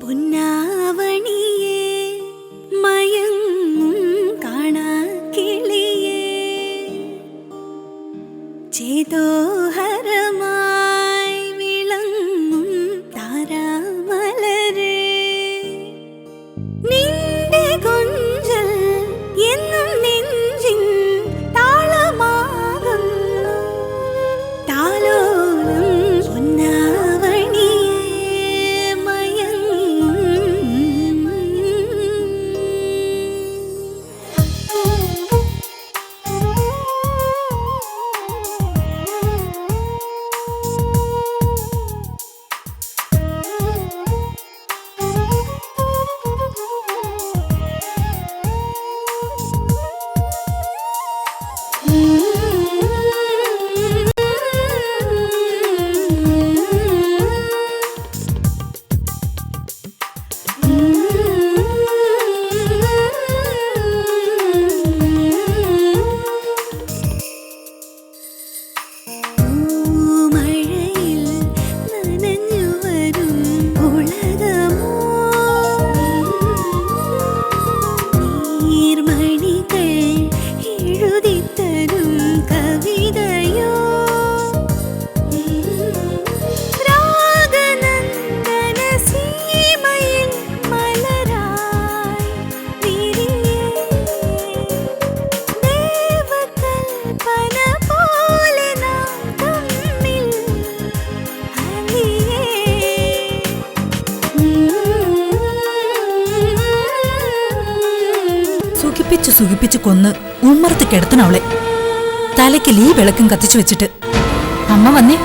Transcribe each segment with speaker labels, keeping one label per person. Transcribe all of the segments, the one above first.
Speaker 1: പൊന്നാവണിയേ മയങ്ങും കാണാക്കിളിയേ ചേതോഹരമായി വിളങ്ങും താരാമലരേ നിന്റെ കൊഞ്ചൽ എന്നും നെഞ്ചിൻ താളമാകുന്നു താലോലം പൊന്നാവണിയേ മയങ്ങും
Speaker 2: സുഖിപ്പിച്ച് കൊന്ന് ഉമ്മറത്ത് കിടത്തണം അവളെ. തലയ്ക്ക് ഈ വിളക്കും കത്തിച്ചു വെച്ചിട്ട് അമ്മ വന്നേ.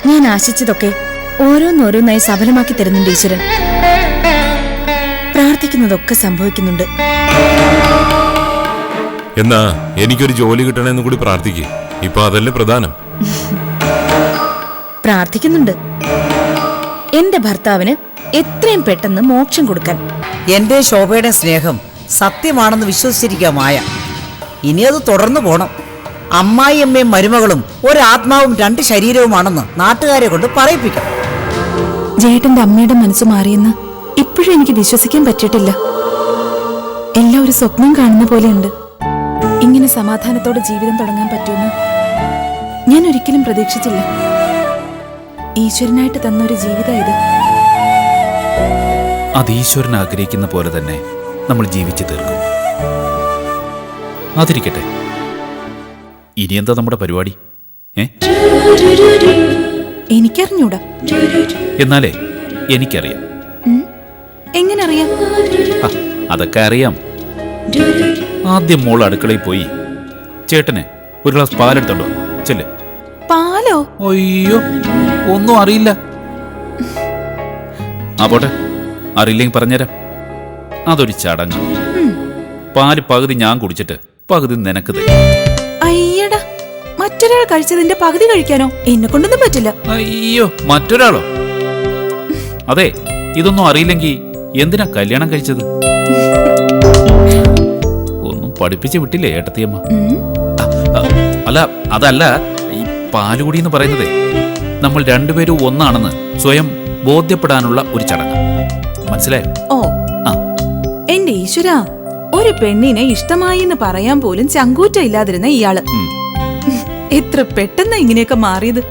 Speaker 3: ഞാൻ ആശിച്ചതൊക്കെ ഓരോന്നോരോന്നായി സഫലമാക്കി തരുന്നുണ്ട് ഈശ്വരൻ. പ്രാർത്ഥിക്കുന്നതൊക്കെ സംഭവിക്കുന്നുണ്ട്.
Speaker 4: എന്നാ എനിക്കൊരു ജോലി കിട്ടണമെന്ന് കൂടി പ്രാർത്ഥിക്കേ. ഇപ്പൊ അതല്ലേ പ്രധാനം.
Speaker 3: പ്രാർത്ഥിക്കുന്നുണ്ട് എന്റെ ഭർത്താവിന് എത്രയും പെട്ടെന്ന് മോക്ഷം കൊടുക്കാൻ.
Speaker 5: എന്റെ ശോഭയുടെ സ്നേഹം സത്യമാണെന്ന് വിശ്വസിച്ചിരിക്കുക മായ. ഇനി അത് തുടർന്നു പോണം. അമ്മായിയമ്മയും മരുമകളും ഒരാത്മാവും രണ്ട് ശരീരവുമാണെന്ന് നാട്ടുകാരെ കൊണ്ട് പറയിപ്പിക്കാം.
Speaker 3: ജേട്ടന്റെ അമ്മയുടെ മനസ്സ് മാറിയെന്ന് ഇപ്പോഴും എനിക്ക് വിശ്വസിക്കാൻ പറ്റിയിട്ടില്ല. എല്ലാം ഒരു സ്വപ്നം കാണുന്ന പോലെയുണ്ട്. ഇങ്ങനെ സമാധാനത്തോടെ ജീവിതം തുടങ്ങാൻ പറ്റുമെന്ന് ഞാൻ ഒരിക്കലും പ്രതീക്ഷിച്ചില്ല. ഈശ്വരനായിട്ട് തന്നൊരു ജീവിതം ഇത്.
Speaker 6: അത് ഈശ്വരൻ ആഗ്രഹിക്കുന്ന പോലെ തന്നെ നമ്മൾ ജീവിച്ചു തീർക്കും. അതിരിക്കട്ടെ, ഇനി എന്താ നമ്മുടെ പരിപാടി?
Speaker 3: എനിക്കറിഞ്ഞൂടാ.
Speaker 6: എന്നാലേ എനിക്കറിയാം.
Speaker 3: എങ്ങനെ അറിയാം?
Speaker 6: അതൊക്കെ അറിയാം. ആദ്യം മോൾ അടുക്കളയിൽ പോയി ചേട്ടന് ഒരു ഗ്ലാസ് പാലെടുത്തോണ്ടോ. ചെല്ല്.
Speaker 3: പാലോ?
Speaker 6: അയ്യോ, ഒന്നും അറിയില്ല. ആ പോട്ടെ, അറിയില്ലെങ്കിൽ പറഞ്ഞുതരാം. അതൊരു ചടങ്ങ്. പാല് പകുതി ഞാൻ കുടിച്ചിട്ട് പകുതി നിനക്ക് തരും.
Speaker 3: അയ്യടാ, മറ്റൊരാൾ കഴിച്ചതിന്റെ പകുതി കഴിക്കാനോ? എന്നെ കൊണ്ടൊന്നും പറ്റില്ല.
Speaker 6: അയ്യോ, മറ്റൊരാളോ? അതെ, ഇതൊന്നും അറിയില്ലെങ്കിൽ എന്തിനാ കല്യാണം കഴിച്ചത്? ഒന്നും പഠിപ്പിച്ച് വിട്ടില്ലേ ഏട്ടത്തിയമ്മ? അല്ല, അതല്ല, ഈ പാലുകുടി എന്ന് പറയുന്നതേ നമ്മൾ രണ്ടുപേരും ഒന്നാണെന്ന് സ്വയം ബോധ്യപ്പെടാനുള്ള ഒരു ചടങ്ങ്. മനസ്സിലായോ?
Speaker 3: ഓ, എന്റെ ഈശ്വര, ഒരു പെണ്ണിനെ ഇഷ്ടമായി എന്ന് പറയാൻ പോലും ചങ്കൂറ്റ ഇല്ലാതിരുന്ന ഇയാള് എത്ര പെട്ടെന്ന് ഇങ്ങനെയൊക്കെ മാറിയത്.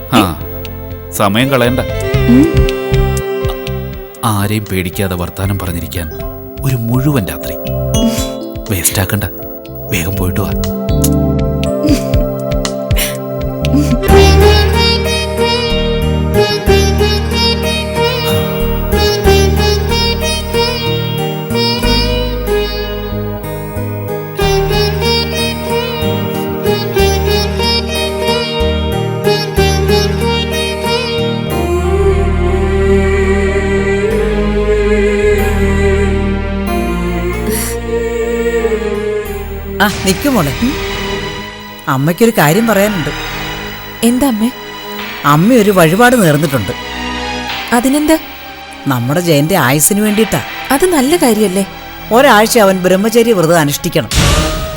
Speaker 6: സമയം കളയണ്ട. ആരെയും പേടിക്കാതെ വർത്താനം പറഞ്ഞിരിക്കാൻ ഒരു മുഴുവൻ രാത്രി വേസ്റ്റ് ആക്കണ്ട. വേഗം പോയിട്ട് വാ.
Speaker 5: നിൽക്കുമോളെ, അമ്മയ്ക്കൊരു കാര്യം പറയാനുണ്ട്.
Speaker 3: എന്താ അമ്മേ?
Speaker 5: അമ്മ ഒരു വഴിപാട് നേർന്നിട്ടുണ്ട്.
Speaker 3: അതിനെന്താ?
Speaker 5: നമ്മുടെ ജയന്റെ ആയുസിന് വേണ്ടിയിട്ടാ.
Speaker 3: അത് നല്ല കാര്യല്ലേ?
Speaker 5: ഒരാഴ്ച അവൻ ബ്രഹ്മചര്യ വ്രതം അനുഷ്ഠിക്കണം.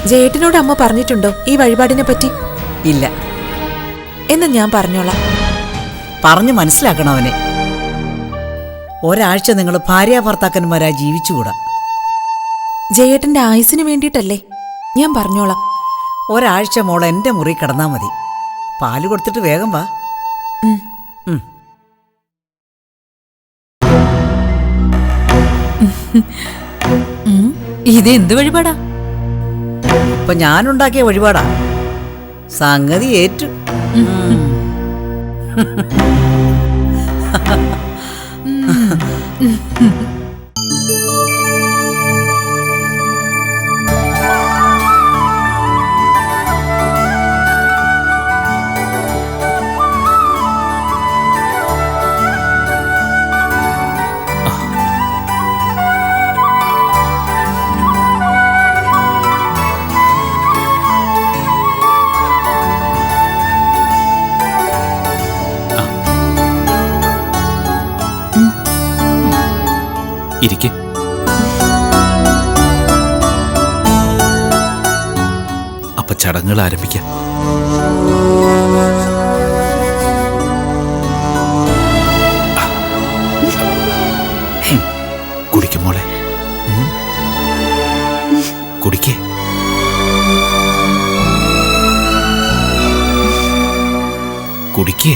Speaker 3: ജയേട്ടനോട് അമ്മ പറഞ്ഞിട്ടുണ്ടോ ഈ വഴിപാടിനെ പറ്റി?
Speaker 5: ഇല്ല.
Speaker 3: എന്ന് ഞാൻ പറഞ്ഞോളാം.
Speaker 5: പറഞ്ഞു മനസ്സിലാക്കണം അവനെ. ഒരാഴ്ച നിങ്ങൾ ഭാര്യാഭർത്താക്കന്മാരായി ജീവിച്ചുകൂടാ.
Speaker 3: ജയേട്ടന്റെ ആയുസിന് വേണ്ടിയിട്ടല്ലേ? ഞാൻ പറഞ്ഞോളാം.
Speaker 5: ഒരാഴ്ച മോൾ എൻ്റെ മുറി കിടന്നാ മതി. പാല് കൊടുത്തിട്ട് വേഗം വാ.
Speaker 2: ഇതെന്ത് വഴിപാടാ?
Speaker 5: ഇപ്പൊ ഞാനുണ്ടാക്കിയ വഴിപാടാ. സംഗതി ഏറ്റു.
Speaker 6: ഇരിക്കെ. അപ്പൊ ചടങ്ങുകൾ ആരംഭിക്കാം. കുടിക്കും മോളെ, കുടിക്കേ. കുടിക്കേ.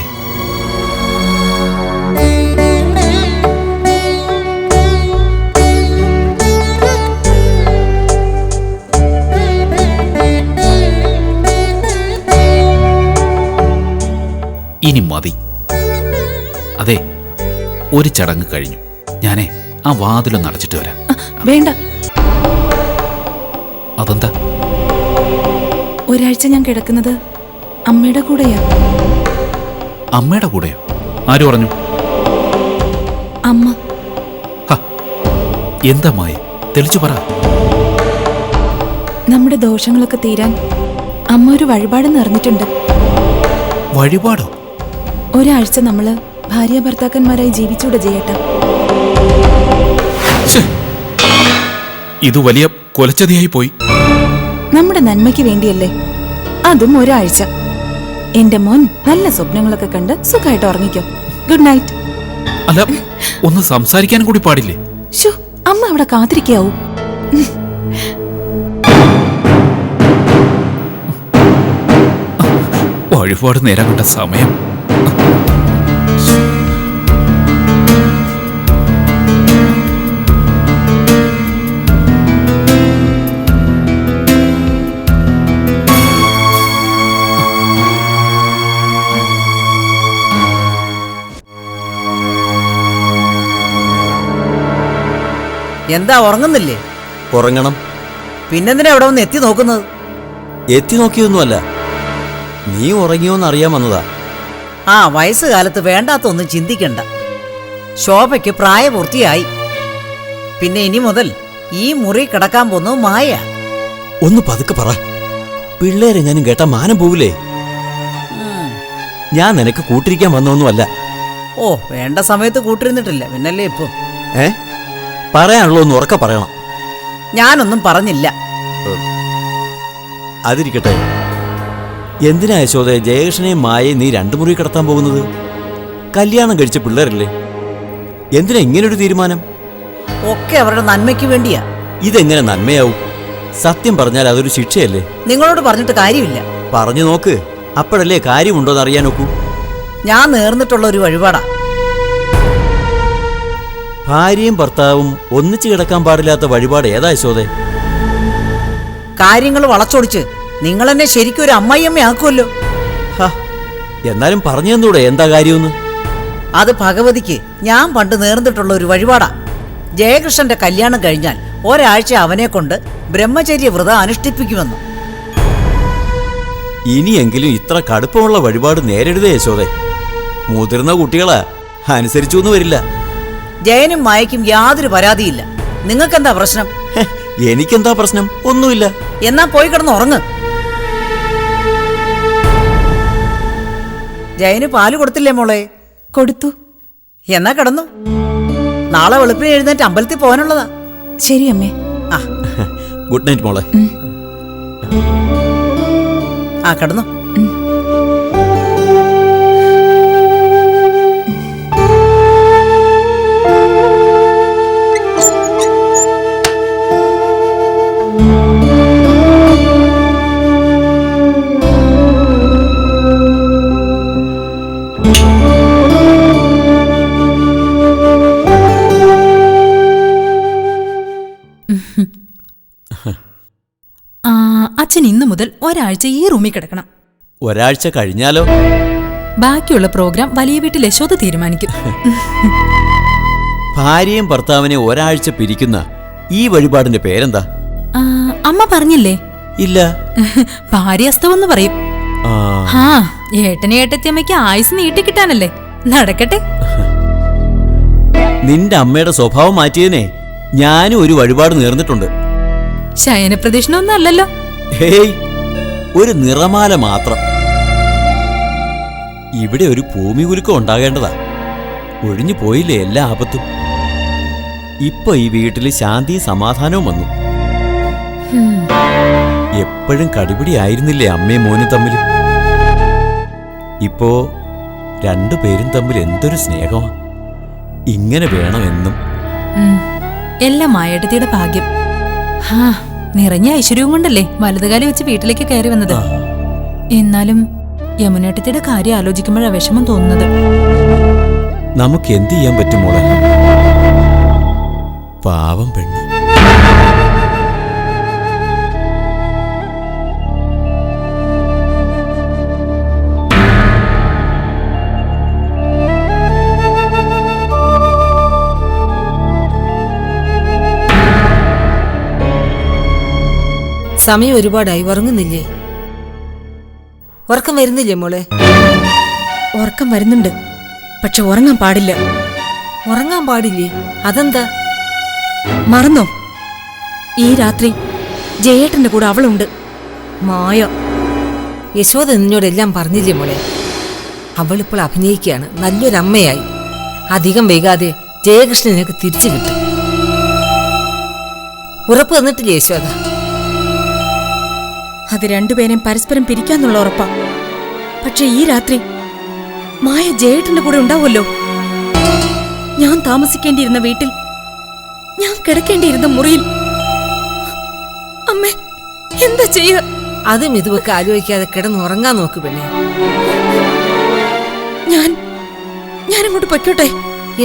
Speaker 6: ഇനി മതി. അതെ, ഒരു ചടങ്ങ് കഴിഞ്ഞു. ഞാനേ ആ വാതിലൊന്ന് അടച്ചിട്ട് വരാം.
Speaker 3: വേണ്ട.
Speaker 6: അതെന്താ?
Speaker 3: ഒരാഴ്ച ഞാൻ കിടക്കുന്നത് അമ്മയുടെ കൂടെയാ.
Speaker 6: അമ്മയുടെ കൂടെയോ? ആര് പറഞ്ഞു?
Speaker 3: അമ്മ.
Speaker 6: എന്താ മായ? തെളിച്ചു പറ.
Speaker 3: നമ്മുടെ ദോഷങ്ങളൊക്കെ തീരാൻ അമ്മ ഒരു വഴിപാട് നേർന്നിട്ടുണ്ട്.
Speaker 6: വഴിപാടോ?
Speaker 3: ഒരാഴ്ച നമ്മള് ഭാര്യ ഭർത്താക്കന്മാരായി ജീവിച്ചൂടെ ജയേട്ടാ?
Speaker 6: ഇത് വലിയ കൊലച്ചതിയായി പോയി.
Speaker 3: നമ്മുടെ നന്മയ്ക്ക് വേണ്ടിയല്ലേ? അതും ഒരാഴ്ച. എന്റെ മോൻ നല്ല സ്വപ്നങ്ങളൊക്കെ കണ്ട് സുഖമായിട്ട് ഉറങ്ങിക്കോ. Good night.
Speaker 6: അല്ല, ഒന്ന് സംസാരിക്കാൻ കൂടി പാടില്ലേ?
Speaker 3: ശോ, അമ്മ അവിടെ കാത്തിരിക്കാവൂ.
Speaker 6: വഴിപാട് നേരം കണ്ട സമയം.
Speaker 5: എന്താ ഉറങ്ങുന്നില്ലേ?
Speaker 7: ഉറങ്ങണം.
Speaker 5: പിന്നെന്തിനാ ഇവിടെ വന്ന് എത്തി നോക്കുന്നത്?
Speaker 7: എത്തി നോക്കിയൊന്നുമല്ല, നീ ഉറങ്ങിയോന്ന് അറിയാൻ വന്നതാ.
Speaker 5: ആ വയസ്സുകാലത്ത് വേണ്ടാത്തൊന്നും ചിന്തിക്കണ്ട. ശോഭയ്ക്ക് പ്രായപൂർത്തിയായി. പിന്നെ ഇനി മുതൽ ഈ മുറി കിടക്കാൻ പോകുന്നത് മായ.
Speaker 7: ഒന്ന് പതുക്കെ പറ. പിള്ളേരെങ്ങാനും കേട്ടാ മാനം പോവില്ലേ? ഞാൻ നിനക്ക് കൂട്ടിരിക്കാൻ വന്നൊന്നുമല്ല.
Speaker 5: ഓ, വേണ്ട സമയത്ത് കൂട്ടിരുന്നിട്ടില്ല, പിന്നല്ലേ ഇപ്പൊ?
Speaker 7: പറയാനുള്ളൂ, ഒന്ന് ഉറക്കെ പറയണം.
Speaker 5: ഞാനൊന്നും പറഞ്ഞില്ല.
Speaker 7: അതിരിക്കട്ടെ, എന്തിനാ യശോദേ ജയകൃഷ്ണനെയും മായയും നീ രണ്ടു മുറി കിടത്താൻ പോകുന്നത്? കല്യാണം കഴിച്ച പിള്ളേരല്ലേ. എന്തിനാ ഇങ്ങനൊരു തീരുമാനം?
Speaker 5: ഒക്കെ അവരുടെ നന്മയ്ക്ക് വേണ്ടിയാ.
Speaker 7: ഇതെങ്ങനെ നന്മയാവും? സത്യം പറഞ്ഞാൽ അതൊരു ശിക്ഷയല്ലേ?
Speaker 5: നിങ്ങളോട് പറഞ്ഞിട്ട് കാര്യമില്ല.
Speaker 7: പറഞ്ഞു നോക്ക്, അപ്പോഴല്ലേ കാര്യമുണ്ടോന്ന് അറിയാൻ നോക്കൂ.
Speaker 5: ഞാൻ നേർന്നിട്ടുള്ള ഒരു വഴിപാടാ.
Speaker 7: ഭാര്യയും ഭർത്താവും ഒന്നിച്ചു കിടക്കാൻ പാടില്ലാത്ത വഴിപാട് ഏതാ യശോദേ?
Speaker 5: കാര്യങ്ങൾ വളച്ചൊടിച്ച് നിങ്ങൾ എന്നെ ശരിക്കും ഒരു അമ്മായിയമ്മയാക്കുമല്ലോ.
Speaker 7: എന്നാലും പറഞ്ഞു തന്നൂടെ എന്താ കാര്യമെന്ന്?
Speaker 5: അത് ഭഗവതിക്ക് ഞാൻ പണ്ട് നേർന്നിട്ടുള്ള ഒരു വഴിപാടാ. ജയകൃഷ്ണന്റെ കല്യാണം കഴിഞ്ഞാൽ ഒരാഴ്ച അവനെ കൊണ്ട് ബ്രഹ്മചര്യ വ്രതം അനുഷ്ഠിപ്പിക്കുമെന്ന്.
Speaker 7: ഇനിയെങ്കിലും ഇത്ര കടുപ്പമുള്ള വഴിപാട് നേരിടുതേ യശോദേ. മുതിർന്ന കുട്ടികളാ, അനുസരിച്ചു എന്ന് വരില്ല.
Speaker 5: ജയനും മായയ്ക്കും യാതൊരു പരാതിയില്ല. നിങ്ങൾക്കെന്താ പ്രശ്നം?
Speaker 7: എനിക്കെന്താ പ്രശ്നം? ഒന്നുമില്ല.
Speaker 5: എന്നാ പോയി കിടന്ന് ഉറങ്ങ്. ജയന് പാല് കൊടുത്തില്ലേ മോളെ?
Speaker 3: കൊടുത്തു.
Speaker 5: എന്നാ കിടന്നു. നാളെ വെളുപ്പിന് എഴുന്നേറ്റ് അമ്പലത്തിൽ പോകാനുള്ളതാ.
Speaker 3: ശരി അമ്മേ.
Speaker 5: ആ
Speaker 7: ഗുഡ് നൈറ്റ് മോളെ.
Speaker 5: ആ കിടന്നു.
Speaker 2: അച്ഛൻ ഇന്നു മുതൽ ഒരാഴ്ച ഈ റൂമിൽ കിടക്കണം.
Speaker 7: ഒരാഴ്ച കഴിഞ്ഞാലോ?
Speaker 2: ബാക്കിയുള്ള പ്രോഗ്രാം വലിയ വീട്ടിൽ യശോദ തീരുമാനിക്കും.
Speaker 7: ഭാര്യയും ഭർത്താവിനെ ഒരാഴ്ച പിരിക്കുന്ന ഈ വഴിപാടിന്റെ പേരെന്താ?
Speaker 2: അമ്മ പറഞ്ഞില്ലേ?
Speaker 7: ഇല്ല.
Speaker 2: ഭാര്യാസ്തവെന്ന് പറയും. ആ ഏട്ടനെ ഏട്ടത്തിയമ്മയ്ക്ക് ആയുസ് നീട്ടിക്കിട്ടാനല്ലേ. നടക്കട്ടെ.
Speaker 7: നിന്റെ അമ്മയുടെ സ്വഭാവം മാറ്റിയതിനെ ഞാനും ഒരു വഴിപാട് നേർന്നിട്ടുണ്ട്.
Speaker 2: ശയനപ്രദക്ഷിണൊന്നും അല്ലല്ലോ.
Speaker 7: ഹേയ്, ഒരു നിറമാല മാത്രം. ഇവിടെ ഒരു ഭൂമി കുലുക്കം ഉണ്ടാകേണ്ടതാ. ഒഴിഞ്ഞു പോയില്ലേ എല്ലാ ആപത്തും. ഇപ്പൊ ഈ വീട്ടില് ശാന്തി സമാധാനവും വന്നു. എപ്പോഴും കടിപിടിയായിരുന്നില്ലേ അമ്മയും മോനും തമ്മിൽ? ഇപ്പോ രണ്ടുപേരും തമ്മിൽ എന്തൊരു സ്നേഹമാ. ഇങ്ങനെ വേണമെന്നും.
Speaker 2: എല്ലാം മായേട്ടത്തിയുടെ ഭാഗ്യം. നിറഞ്ഞ ഐശ്വര്യവും കൊണ്ടല്ലേ വലതുകാലി വെച്ച് വീട്ടിലേക്ക് കയറി വന്നത്. എന്നാലും യമുനേട്ടത്തിയുടെ കാര്യം ആലോചിക്കുമ്പോഴാ വിഷമം തോന്നുന്നത്.
Speaker 7: നമുക്ക് എന്ത് ചെയ്യാൻ പറ്റും മോളെ? പാവം പെണ്ണ്.
Speaker 8: സമയം ഒരുപാടായി. ഉറങ്ങുന്നില്ലേ? ഉറക്കം വരുന്നില്ലേ മോളെ?
Speaker 3: ഉറക്കം വരുന്നുണ്ട്, പക്ഷെ ഉറങ്ങാൻ പാടില്ല.
Speaker 8: ഉറങ്ങാൻ പാടില്ലേ? അതെന്താ?
Speaker 3: മറന്നോ? ഈ രാത്രി ജയേട്ടന്റെ കൂടെ അവളുണ്ട്, മായ.
Speaker 8: യശോദ നിന്നോടെല്ലാം പറഞ്ഞില്ലേ മോളെ? അവളിപ്പോൾ അഭിനയിക്കുകയാണ്. നല്ലൊരമ്മയായി. അധികം വൈകാതെ ജയകൃഷ്ണനൊക്കെ തിരിച്ചു കിട്ടും. ഉറപ്പ് തന്നിട്ടില്ലേ യശോദ?
Speaker 3: അത് രണ്ടുപേരെയും പരസ്പരം പിരിക്കാന്നുള്ള ഉറപ്പാ. പക്ഷെ ഈ രാത്രി മായ ജയേട്ടന്റെ കൂടെ ഉണ്ടാവുമല്ലോ. ഞാൻ താമസിക്കേണ്ടിയിരുന്ന വീട്ടിൽ, ഞാൻ കിടക്കേണ്ടിയിരുന്ന മുറിയിൽ. അമ്മേ, എന്താ ചെയ്യ?
Speaker 8: അതും ഇതുമൊക്കെ ആലോചിക്കാതെ കിടന്നുറങ്ങാൻ നോക്ക് പെണ്ണേ.
Speaker 3: ഞാനങ്ങോട്ട് പൊയ്ക്കോട്ടെ?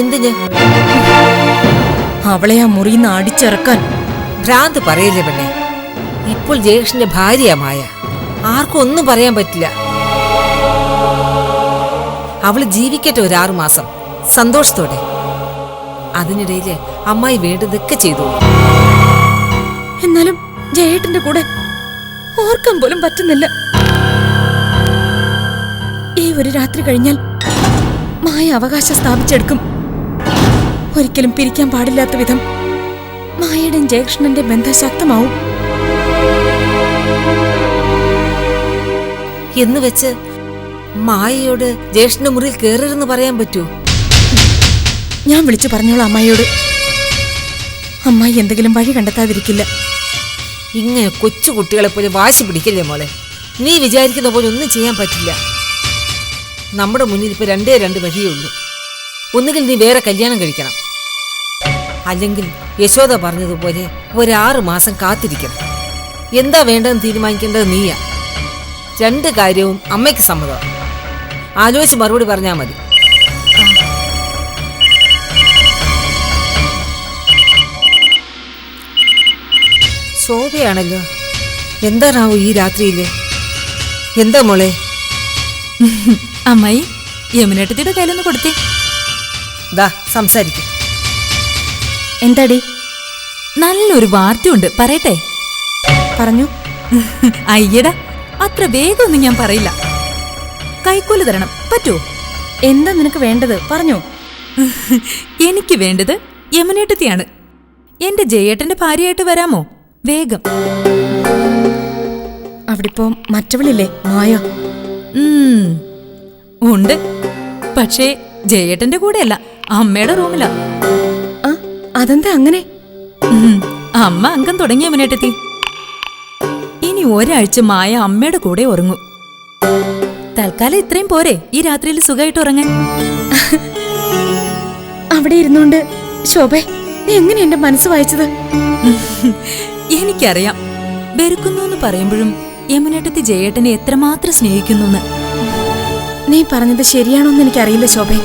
Speaker 8: എന്തിന്?
Speaker 3: അവളെ ആ മുറിയിൽ നിന്ന് അടിച്ചിറക്കാൻ.
Speaker 8: ഭ്രാന്ത് പറയില്ലേ പെണ്ണേ. ഇപ്പോൾ ജയകൃഷ്ണന്റെ ഭാര്യയാ മായ. ആർക്കും ഒന്നും പറയാൻ പറ്റില്ല. അവള് ജീവിക്കട്ടെ ഒരു 6 മാസം സന്തോഷത്തോടെ. അതിനിടയില് അമ്മായി വേണ്ടതൊക്കെ ചെയ്തോളൂ.
Speaker 3: എന്നാലും ജയേട്ടന്റെ കൂടെ ഓർക്കാൻ പോലും പറ്റുന്നില്ല. ഈ ഒരു രാത്രി കഴിഞ്ഞാൽ മായ അവകാശം സ്ഥാപിച്ചെടുക്കും. ഒരിക്കലും പിരിക്കാൻ പാടില്ലാത്ത വിധം മായയുടെയും ജയകൃഷ്ണന്റെ ബന്ധം ശക്തമാവും.
Speaker 8: എന്ന് വെച്ച് മായയോട് ജ്യേഷ്ഠന്റെ മുറിയിൽ കയറരുതെന്ന് പറയാൻ പറ്റുമോ?
Speaker 3: ഞാൻ വിളിച്ചു പറഞ്ഞോളാം അമ്മായിയോട്. അമ്മായി എന്തെങ്കിലും വഴി കണ്ടെത്താതിരിക്കില്ല.
Speaker 8: ഇങ്ങനെ കൊച്ചു കുട്ടികളെ പോലെ വാശി പിടിക്കല്ലേ മോളെ. നീ വിചാരിക്കുന്ന പോലെ ഒന്നും ചെയ്യാൻ പറ്റില്ല. നമ്മുടെ മുന്നിൽ ഇപ്പൊ 2 വഴിയേ ഉള്ളൂ. ഒന്നുകിൽ നീ വേറെ കല്യാണം കഴിക്കണം, അല്ലെങ്കിൽ യശോദ പറഞ്ഞതുപോലെ ഒരു 6 മാസം കാത്തിരിക്കണം. എന്താ വേണ്ടതെന്ന് തീരുമാനിക്കേണ്ടത് നീയാ. 2 കാര്യവും അമ്മയ്ക്ക് സമ്മതം. ആലോചിച്ച് മറുപടി പറഞ്ഞാൽ മതി. ശോഭയാണല്ലോ. എന്താണാവോ ഈ രാത്രിയില്? എന്താ മോളെ?
Speaker 2: അമ്മായി യമുനേട്ടത്തിയുടെ കയ്യിലൊന്ന് കൊടുത്തേ.
Speaker 8: ദാ സംസാരിക്കും.
Speaker 3: എന്താടി?
Speaker 2: നല്ലൊരു വാർത്തയുണ്ട്, പറയട്ടെ?
Speaker 3: പറഞ്ഞു.
Speaker 2: അയ്യടാ, അത്ര വേഗമൊന്നും ഞാൻ പറയില്ല. കൈക്കൂലി തരണം, പറ്റുമോ?
Speaker 3: എന്താ നിനക്ക് വേണ്ടത്? പറഞ്ഞോ.
Speaker 2: എനിക്ക് വേണ്ടത് യമുനേട്ടത്തിയാണ്. എന്റെ ജയേട്ടന്റെ ഭാര്യയായിട്ട് വരാമോ? വേഗം.
Speaker 3: അവിടിപ്പോ മറ്റവളില്ലേ, മായ?
Speaker 2: ഉണ്ട്, പക്ഷേ ജയേട്ടന്റെ കൂടെയല്ല, അമ്മയുടെ റൂമിലാ.
Speaker 3: അതെന്താ അങ്ങനെ?
Speaker 2: അമ്മ അംഗം തുടങ്ങി യമുനേട്ടത്തി. ഇനി ഒരാഴ്ച മായ അമ്മയുടെ കൂടെ ഉറങ്ങും. തൽക്കാലം ഇത്രയും പോരെ ഈ രാത്രിയിൽ സുഖമായിട്ട് ഉറങ്ങാൻ.
Speaker 3: അവിടെ ഇരുന്നോണ്ട് ശോഭേ, നീ എങ്ങനെ എന്റെ മനസ്സ് വായിച്ചത്?
Speaker 2: എനിക്കറിയാം, വെറുക്കുന്നു എന്ന് പറയുമ്പോഴും യമുനേട്ടത്തി ജയേട്ടനെ എത്രമാത്രം സ്നേഹിക്കുന്നു.
Speaker 3: നീ പറഞ്ഞത് ശരിയാണോന്ന് എനിക്കറിയില്ല ശോഭേ.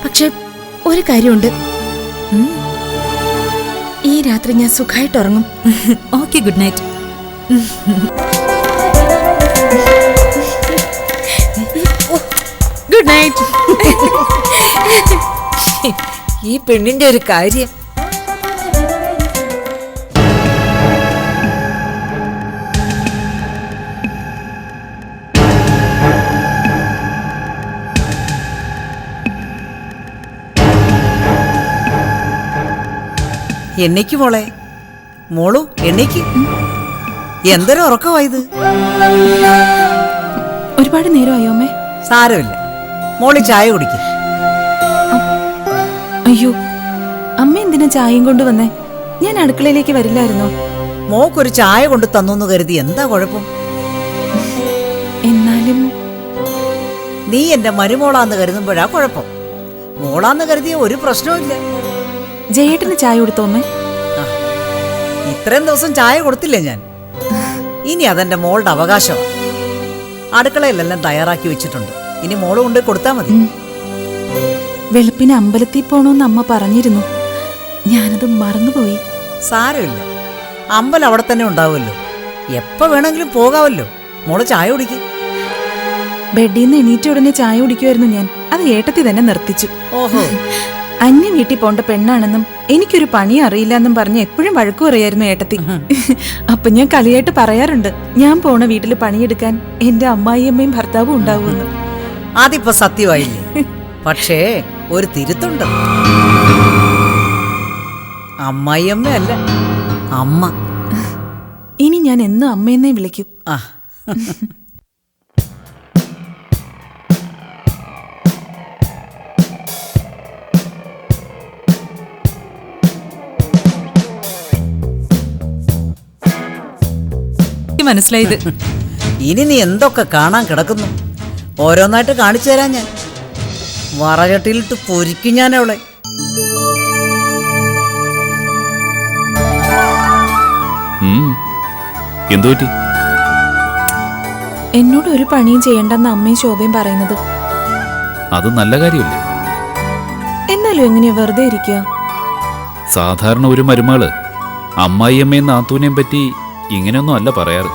Speaker 3: പക്ഷെ ഒരു കാര്യമുണ്ട്, ഈ രാത്രി ഞാൻ സുഖമായിട്ട് ഉറങ്ങും.
Speaker 2: Okay, good night.
Speaker 3: Good night.
Speaker 8: ഈ പെണ്ണിന്റെ ഒരു കാര്യം.
Speaker 5: എണ്ണയ്ക്ക് മോളെ, മോളു എണ്ണയ്ക്ക്. എന്തൊരു ഉറക്കമായത്?
Speaker 3: ഒരുപാട് നേരമായോ അമ്മേ?
Speaker 5: സാരമില്ല, മോളി ചായ കുടിക്കും.
Speaker 3: അയ്യോ, അമ്മ എന്തിനാ ചായയും കൊണ്ട് വന്നേ? ഞാൻ അടുക്കളയിലേക്ക് വരില്ലായിരുന്നോ?
Speaker 5: മോക്കൊരു ചായ കൊണ്ട് തന്നു കരുതി എന്താ കുഴപ്പം?
Speaker 3: എന്നാലും
Speaker 5: നീ എന്റെ മരുമോളാന്ന് കരുതുമ്പോഴാ കുഴപ്പം. മോളാന്ന് കരുതിയ ഒരു പ്രശ്നവുമില്ല.
Speaker 3: ജയേട്ടന് ചായ കൊടുത്തോ അമ്മേ?
Speaker 5: ഇത്രയും ദിവസം ചായ കൊടുത്തില്ലേ ഞാൻ? ഇനി അതെന്റെ മോളുടെ അവകാശമാണ്. അടുക്കളയിലെല്ലാം തയ്യാറാക്കി വെച്ചിട്ടുണ്ട്. ഇനി മോള് കൊണ്ട് കൊടുത്താൽ മതി.
Speaker 3: വെളുപ്പിന് അമ്പലത്തിൽ പോണോന്ന് അമ്മ പറഞ്ഞിരുന്നു, ഞാനത് മറന്നുപോയി.
Speaker 5: സാരമില്ല, അമ്പലം അവിടെ തന്നെ ഉണ്ടാവുമല്ലോ. എപ്പോ വേണമെങ്കിലും പോകാമല്ലോ. മോള് ചായ കുടിക്കും.
Speaker 3: ബെഡിൽ നിന്ന് എണീറ്റ ഉടനെ ചായ കുടിക്കുമായിരുന്നു ഞാൻ. അത് ഏട്ടത്തി തന്നെ നിർത്തിച്ചു.
Speaker 5: ഓഹോ,
Speaker 3: അന്യ വീട്ടിൽ പോണ്ട പെണ്ണാണെന്നും എനിക്കൊരു പണി അറിയില്ല എന്നും പറഞ്ഞ് എപ്പോഴും വഴക്കു പറയായിരുന്നു ഏട്ടത്തി. അപ്പൊ ഞാൻ കളിയായിട്ട് പറയാറുണ്ട്, ഞാൻ പോണ വീട്ടിൽ പണിയെടുക്കാൻ എന്റെ അമ്മായിയമ്മയും ഭർത്താവും ഉണ്ടാവുമെന്ന്.
Speaker 5: അതിപ്പോ സത്യമായില്ലേ? പക്ഷേ ഒരു തിരുത്തുണ്ട്. അമ്മായിയമ്മയല്ല, അമ്മ.
Speaker 3: ഇനി ഞാൻ എന്നും അമ്മയെന്നേ വിളിക്കൂ.
Speaker 5: ആ,
Speaker 2: മനസ്സിലായത്.
Speaker 5: ഇനി നീ എന്തൊക്കെ കാണാൻ കിടക്കുന്നു? ഓരോന്നായിട്ട് കാണിച്ചു തരാൻ ഞാൻ. വറചട്ടിയിലിട്ട് പൊരിക്കും ഞാൻ അവളെ.
Speaker 6: എന്തു പറ്റി?
Speaker 3: എന്നോട് ഒരു പണിയും ചെയ്യണ്ടെന്ന് അമ്മയും ശോഭയും പറയുന്നത്.
Speaker 6: അത് നല്ല കാര്യമല്ലേ?
Speaker 3: എന്നാലും എങ്ങനെയാ വെറുതെ ഇരിക്കുക?
Speaker 6: സാധാരണ ഒരു മരുമകള് അമ്മായിയമ്മയും നാത്തൂനെയും പറ്റി ഇങ്ങനെയൊന്നും അല്ല പറയാറ്.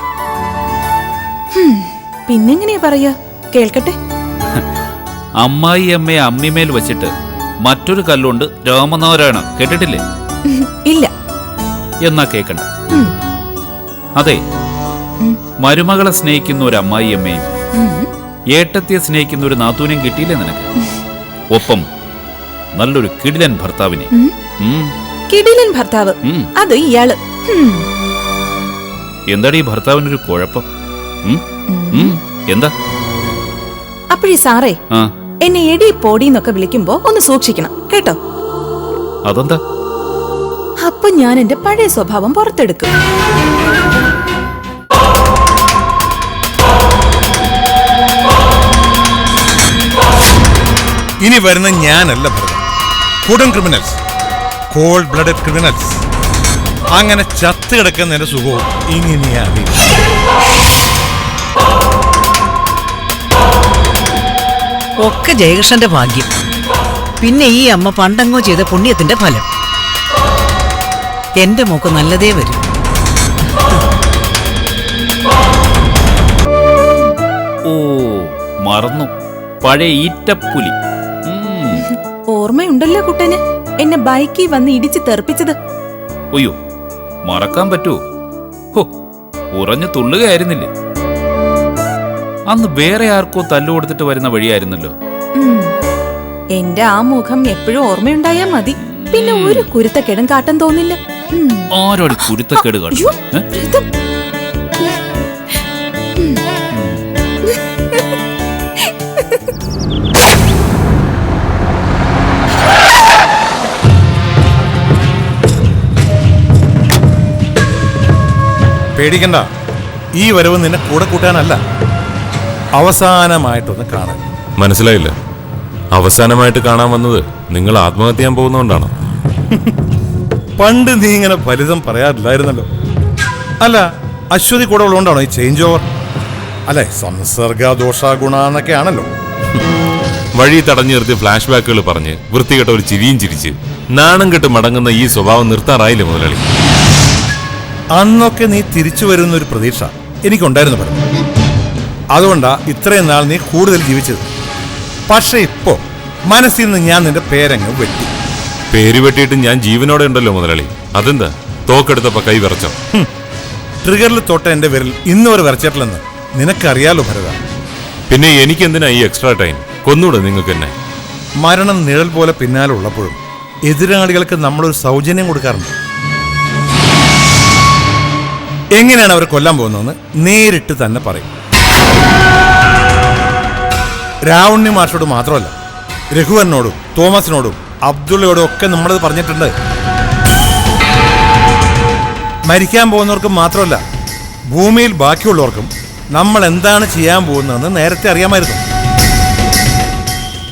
Speaker 3: പിന്നെങ്ങനെയാ പറയാ? കേൾക്കട്ടെ.
Speaker 6: അമ്മായിയമ്മയെ അമ്മിമേൽ വെച്ചിട്ട് മറ്റൊരു കല്ലുകൊണ്ട് രാമനാരായണ കേട്ടിട്ടില്ലേ?
Speaker 3: ഇല്ല.
Speaker 6: എന്നാ കേക്കണ്ട. അതെ, മരുമകളെ സ്നേഹിക്കുന്ന ഒരു അമ്മായിയമ്മയും ഏട്ടത്തിയെ സ്നേഹിക്കുന്ന ഒരു നാത്തൂനെയും കിട്ടിയില്ലേ നിനക്ക്? ഒപ്പം നല്ലൊരു കിടിലൻ ഭർത്താവിനെ.
Speaker 3: കിടിലൻ ഭർത്താവ്? അത് ഇയാള്.
Speaker 6: എന്താടി ഈ ഭർത്താവിനൊരു കുഴപ്പം? എന്താ?
Speaker 3: അപ്പോഴേ സാറേ, എന്നെ എടി പോടിന്നൊക്കെ വിളിക്കുമ്പോ ഒന്ന് സൂക്ഷിക്കണം കേട്ടോ.
Speaker 6: അതെന്താ?
Speaker 3: അപ്പൊ ഞാൻ എന്റെ പഴയ സ്വഭാവം പുറത്തെടുക്കും.
Speaker 9: ഇനി വരുന്ന ഞാനല്ല ഭരതൻ. കുടൻ ക്രിമിനൽസ്, കോൾഡ് ബ്ലഡഡ് ക്രിമിനൽസ്. അങ്ങനെ ചത്ത് കിടക്കുന്നതിന്റെ സുഖവും ഇങ്ങനെയാ.
Speaker 5: ഒക്കെ ജയകൃഷ്ണന്റെ ഭാഗ്യം. പിന്നെ ഈ അമ്മ പണ്ടങ്ങോ ചെയ്ത പുണ്യത്തിന്റെ ഫലം. എന്റെ മോക്ക് നല്ലതേ വരും.
Speaker 6: ഓ, മറന്നു. പഴയ ഈറ്റപ്പുലി.
Speaker 3: ഓർമ്മയുണ്ടല്ലോ കുട്ടന്, എന്നെ ബൈക്കിൽ വന്ന് ഇടിച്ച് തെറിപ്പിച്ചത്.
Speaker 6: ഒയ്യോ, മറക്കാൻ പറ്റുമോ? ഹോ, ഉറഞ്ഞു തുള്ളുകയായിരുന്നില്ലേ? അന്ന് വേറെ ആർക്കോ തല്ലുകൊടുത്തിട്ട് വരുന്ന വഴിയായിരുന്നല്ലോ.
Speaker 3: എന്റെ ആ മുഖം എപ്പോഴും ഓർമ്മയുണ്ടായാ മതി. പിന്നെ ഒരു കുരുത്തക്കേടും കാട്ടാൻ തോന്നില്ല.
Speaker 6: ആരോട് കുരുത്തക്കേട് കാട്ടും?
Speaker 9: പേടിക്കണ്ട, ഈ വരവ് നിന്നെ കൂടെ കൂട്ടാനല്ല, അവസാനമായിട്ടൊന്ന് കാണാൻ.
Speaker 4: മനസ്സിലായില്ല. അവസാനമായിട്ട് കാണാൻ വന്നത് നിങ്ങൾ ആത്മഹത്യ ചെയ്യാൻ പോകുന്നതുകൊണ്ടാണോ?
Speaker 9: പണ്ട് നീ ഇങ്ങനെ ഫലിതം പറയാറില്ലായിരുന്നല്ലോ. അല്ല, അശ്വതി കൂടെ ഉള്ളതുകൊണ്ടാണോ ഈ ചേഞ്ച് ഓവർ? അല്ലെ, സംസർഗ ദോഷ ഗുണ എന്നൊക്കെ ആണല്ലോ.
Speaker 4: വഴി തടഞ്ഞു നിർത്തി ഫ്ലാഷ് ബാക്കുകൾ പറഞ്ഞ് വൃത്തികെട്ട ഒരു ചിരിയും ചിരിച്ച് നാണം കെട്ട് മടങ്ങുന്ന ഈ സ്വഭാവം നിർത്താറായില്ലേ മുതലാളി?
Speaker 9: അന്നൊക്കെ നീ തിരിച്ചു വരുന്ന ഒരു പ്രതീക്ഷ എനിക്കുണ്ടായിരുന്നു പറഞ്ഞു. അതുകൊണ്ടാ ഇത്രയും നാൾ നീ കൂടുതൽ ജീവിച്ചത്. പക്ഷെ ഇപ്പോ മനസ്സിൽ നിന്ന് ഞാൻ നിന്റെ പേരങ്ങ് വെട്ടി.
Speaker 4: പേര് വെട്ടിയിട്ട് ഞാൻ ജീവനോടെ ഉണ്ടല്ലോ മുതലാളി. അതെന്താ തോക്കെടുത്തപ്പോ കൈ വിറച്ചോ?
Speaker 9: ട്രിഗറിൽ തൊട്ട എന്റെ വിരൽ ഇന്നുവരെ വരച്ചിട്ടില്ലെന്ന് നിനക്കറിയാലോ ഭരത.
Speaker 4: പിന്നെ എനിക്ക് എന്തിനാ ഈ എക്സ്ട്രാ ടൈം? കൊന്നൂടെ നിങ്ങൾക്ക് എന്നെ?
Speaker 9: മരണം നിഴൽ പോലെ പിന്നാലെ ഉള്ളപ്പോഴും എതിരാളികൾക്ക് നമ്മളൊരു സൗജന്യം കൊടുക്കാറുണ്ട്. എങ്ങനെയാണ് അവർ കൊല്ലാൻ പോകുന്നതെന്ന് നേരിട്ട് തന്നെ പറയും. രാവുണ്ണി മാഷോട് മാത്രമല്ല, രഘുവരനോടും തോമസിനോടും അബ്ദുള്ളയോടും ഒക്കെ നമ്മളത് പറഞ്ഞിട്ടുണ്ട്. മരിക്കാൻ പോകുന്നവർക്ക് മാത്രമല്ല, ഭൂമിയിൽ ബാക്കിയുള്ളവർക്കും നമ്മൾ എന്താണ് ചെയ്യാൻ പോകുന്നതെന്ന് നേരത്തെ അറിയാമായിരുന്നു.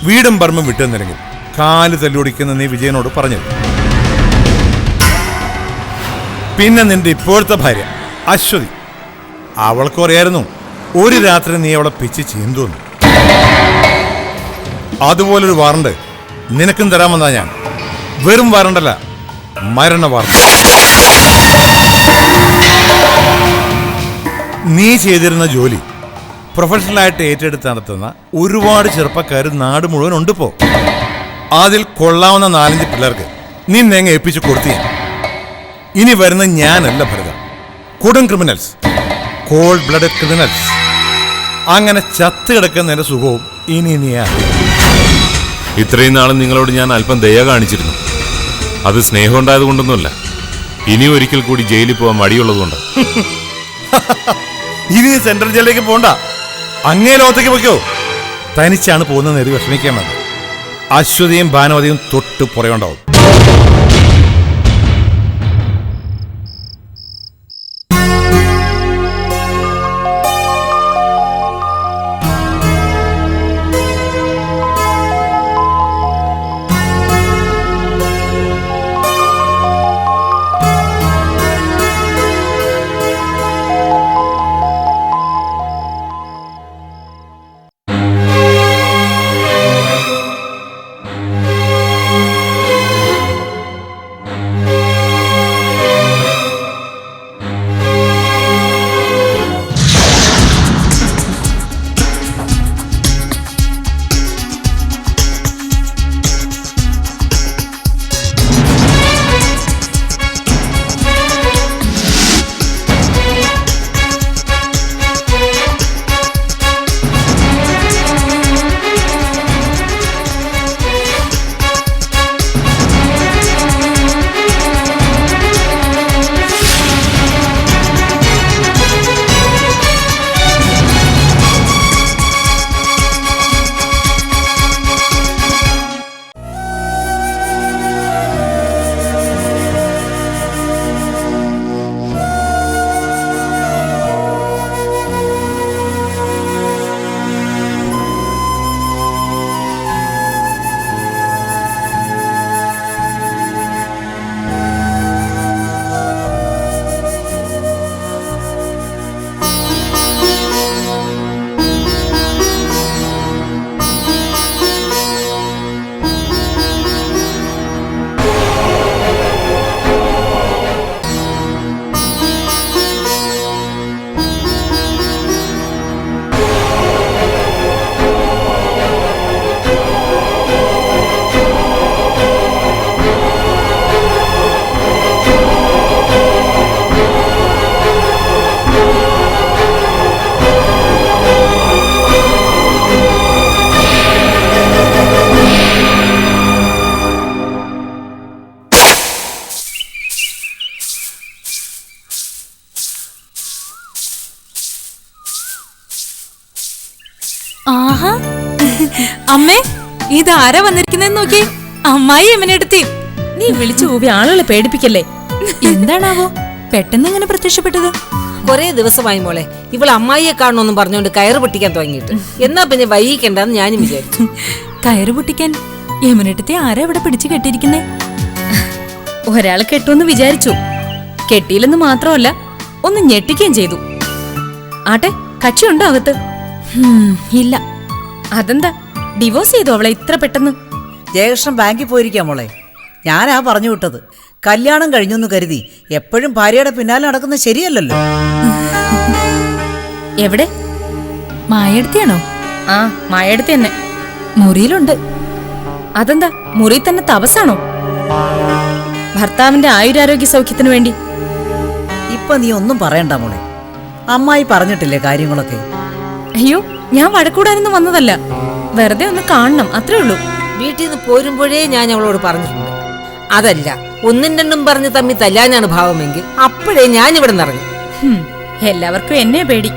Speaker 9: വീടും പറമ്പും വിട്ടെന്നില്ലെങ്കിൽ കാല് തല്ലുടിക്കുന്ന നീ വിജയനോട് പറഞ്ഞു. പിന്നെ നിന്റെ ഇപ്പോഴത്തെ ഭാര്യ അശ്വതി, അവൾക്കും അറിയായിരുന്നു ഒരു രാത്രി നീ അവളെ പിച്ച് ചീന്തുന്നു. അതുപോലൊരു വാറണ്ട് നിനക്കും തരാമെന്നാ ഞാൻ. വെറും വാറണ്ടല്ല, മരണ വാറണ്ട്. നീ ചെയ്തിരുന്ന ജോലി പ്രൊഫഷണലായിട്ട് ഏറ്റെടുത്ത് നടത്തുന്ന ഒരുപാട് ചെറുപ്പക്കാർ നാട് മുഴുവൻ ഉണ്ട് ഇപ്പോ. അതിൽ കൊള്ളാവുന്ന 4-5 പിള്ളേർക്ക് നിന്നെ എങ്ങ് ഏൽപ്പിച്ചു കൊടുത്തു. ഇനി വരുന്ന ഞാനല്ല ഭരത, കൊടും ക്രിമിനൽസ്, കോൾഡ് ബ്ലഡഡ് ക്രിമിനൽസ്. അങ്ങനെ ചത്ത് കിടക്കുന്നതിന്റെ സുഖവും ഇനി നീയാണ്.
Speaker 4: ഇത്രയും നാളും നിങ്ങളോട് ഞാൻ അല്പം ദയ കാണിച്ചിരുന്നു. അത് സ്നേഹം ഉണ്ടായത് കൊണ്ടൊന്നുമല്ല, ഇനി ഒരിക്കൽ കൂടി ജയിലിൽ പോകാൻ മടിയുള്ളതുകൊണ്ട്.
Speaker 9: ഇനി സെൻട്രൽ ജയിലിലേക്ക് പോകണ്ട, അങ്ങേ ലോകത്തേക്ക് പോയിക്കോ. തനിച്ചാണ് പോകുന്ന നേരി വിഷമിക്കാൻ വേണ്ട. അശ്വതിയും ഭാനുമതിയും തൊട്ട് പുറയുണ്ടാവും.
Speaker 2: ആഹാ, അമ്മേ ഇതാരാ വന്നിരിക്കുന്നെന്ന് നോക്കി. അമ്മായി എമ്മനെടുത്തി.
Speaker 10: നീ വിളിച്ചു കൂവി ആളുകളെ പേടിപ്പിക്കല്ലേ.
Speaker 2: എന്താണാവോ പെട്ടെന്ന് ഇങ്ങനെ പ്രത്യക്ഷപ്പെട്ടത്?
Speaker 8: കൊറേ ദിവസമായി മോളെ ഇവള് അമ്മായിയെ കാണണമെന്നും പറഞ്ഞുകൊണ്ട് കയറ് പൊട്ടിക്കാൻ തുടങ്ങിയിട്ട്. എന്നാ പിന്നെ വൈകിക്കണ്ടെന്ന് ഞാനും വിചാരിച്ചു.
Speaker 2: കയറ് പൊട്ടിക്കാൻ യമുനേട്ടത്തെ ആരാ ഇവിടെ പിടിച്ചു കെട്ടിയിരിക്കുന്നേ? ഒരാൾ കെട്ടുമെന്ന് വിചാരിച്ചു, കെട്ടിയില്ലെന്ന് മാത്രമല്ല ഒന്ന് ഞെട്ടിക്കുകയും ചെയ്തു. ആട്ടെ, കക്ഷിയുണ്ടോ അകത്ത്? ഇല്ല. അതെന്താ ഡിവോഴ്സ് ചെയ്തു അവളെ ഇത്ര പെട്ടെന്ന്?
Speaker 5: ജയകൃഷ്ണൻ ബാങ്കിൽ പോയിരിക്കാം മോളെ. ഞാനാ പറഞ്ഞു വിട്ടത്. കല്യാണം കഴിഞ്ഞെന്ന് കരുതി എപ്പോഴും ഭാര്യയുടെ പിന്നാലെ നടക്കുന്നത് ശരിയല്ലല്ലോ.
Speaker 2: എവിടെ? മായടുത്തിയാണോ? ആ, മായടുത്തി തന്നെ. മുറിയിലുണ്ട്. അതെന്താ മുറി തന്നെ തപസാണോ? ഭർത്താവിന്റെ ആയുരാരോഗ്യ സൗഖ്യത്തിനു വേണ്ടി.
Speaker 5: ഇപ്പൊ നീ ഒന്നും പറയണ്ട മോളെ. അമ്മായി പറഞ്ഞിട്ടില്ലേ കാര്യങ്ങളൊക്കെ?
Speaker 2: അയ്യോ, ഞാൻ വഴക്കൂടാനൊന്നും വന്നതല്ല, വെറുതെ ഒന്ന് കാണണം, അത്രേ ഉള്ളൂ.
Speaker 8: വീട്ടിൽ നിന്ന് പോരുമ്പോഴേ ഞാൻ അവളോട് പറഞ്ഞിട്ടുണ്ട്. അതല്ല, ഒന്നും രണ്ടും പറഞ്ഞ് തമ്മി തല്ലാനാണ് ഭാവമെങ്കിൽ അപ്പോഴേ ഞാൻ ഇവിടെ നിറങ്ങും.
Speaker 2: എല്ലാവർക്കും എന്നെ പേടി.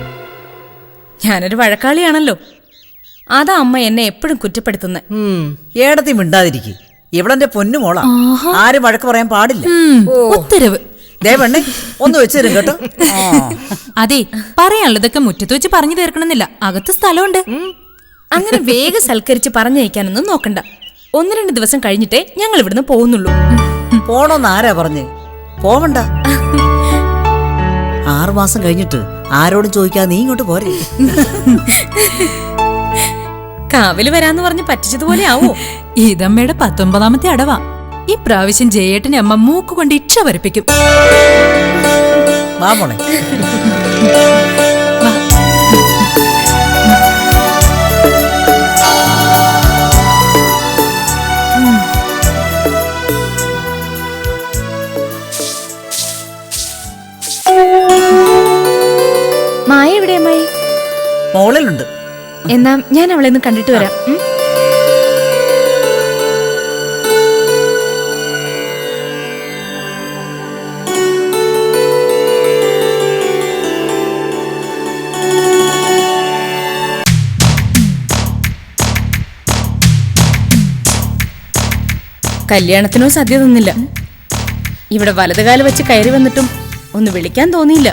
Speaker 2: ഞാനൊരു വഴക്കാളിയാണല്ലോ, അതാ അമ്മ എന്നെ എപ്പോഴും കുറ്റപ്പെടുത്തുന്നത്.
Speaker 5: ഏടത്തി മിണ്ടാതിരിക്കും. ഇവളെന്റെ പൊന്നു മോളാ, ആരും വഴക്ക് പറയാൻ പാടില്ല.
Speaker 2: ഉത്തരവ്.
Speaker 5: ദേവണ്ണേ, ഒന്ന് വെച്ചു തരും കേട്ടോ.
Speaker 2: അതെ, പറയാനുള്ളതൊക്കെ മുറ്റത്ത് വെച്ച് പറഞ്ഞു തീർക്കണമെന്നില്ല, അകത്ത് സ്ഥലമുണ്ട്. അങ്ങനെ വേഗം സൽക്കരിച്ച് പറഞ്ഞയക്കാനൊന്നും നോക്കണ്ട. 1-2 ദിവസം കഴിഞ്ഞിട്ടേ ഞങ്ങൾ ഇവിടുന്ന് പോകുന്നുള്ളൂ.
Speaker 5: പോണോന്ന് ആരാ പറഞ്ഞ്? പോവണ്ട. 6 മാസം കഴിഞ്ഞിട്ട് ആരോടും ചോദിക്കാതെ നീ ഇങ്ങോട്ട് പോരെ.
Speaker 2: കാവില് വരാന്ന് പറഞ്ഞ് പറ്റിച്ചതുപോലെ ആവോ? ഇതമ്മയുടെ 19ാമത്തെ അടവാ. ഇപ്രാവശ്യം ജയേട്ടനെ അമ്മ മൂക്കുകൊണ്ട് ഇച്ഛ വരപ്പിക്കും.
Speaker 5: വാ മോളെ.
Speaker 3: മായ എവിടെ അമ്മായി?
Speaker 5: മോളിലുണ്ട്.
Speaker 3: എന്നാ ഞാൻ അവളെ ഒന്ന് കണ്ടിട്ട് വരാം.
Speaker 2: കല്യാണത്തിനോ സദ്യ തന്നില്ല. ഇവിടെ വലതുകാല് വെച്ച് കയറി വന്നിട്ടും ഒന്ന് വിളിക്കാൻ തോന്നിയില്ല.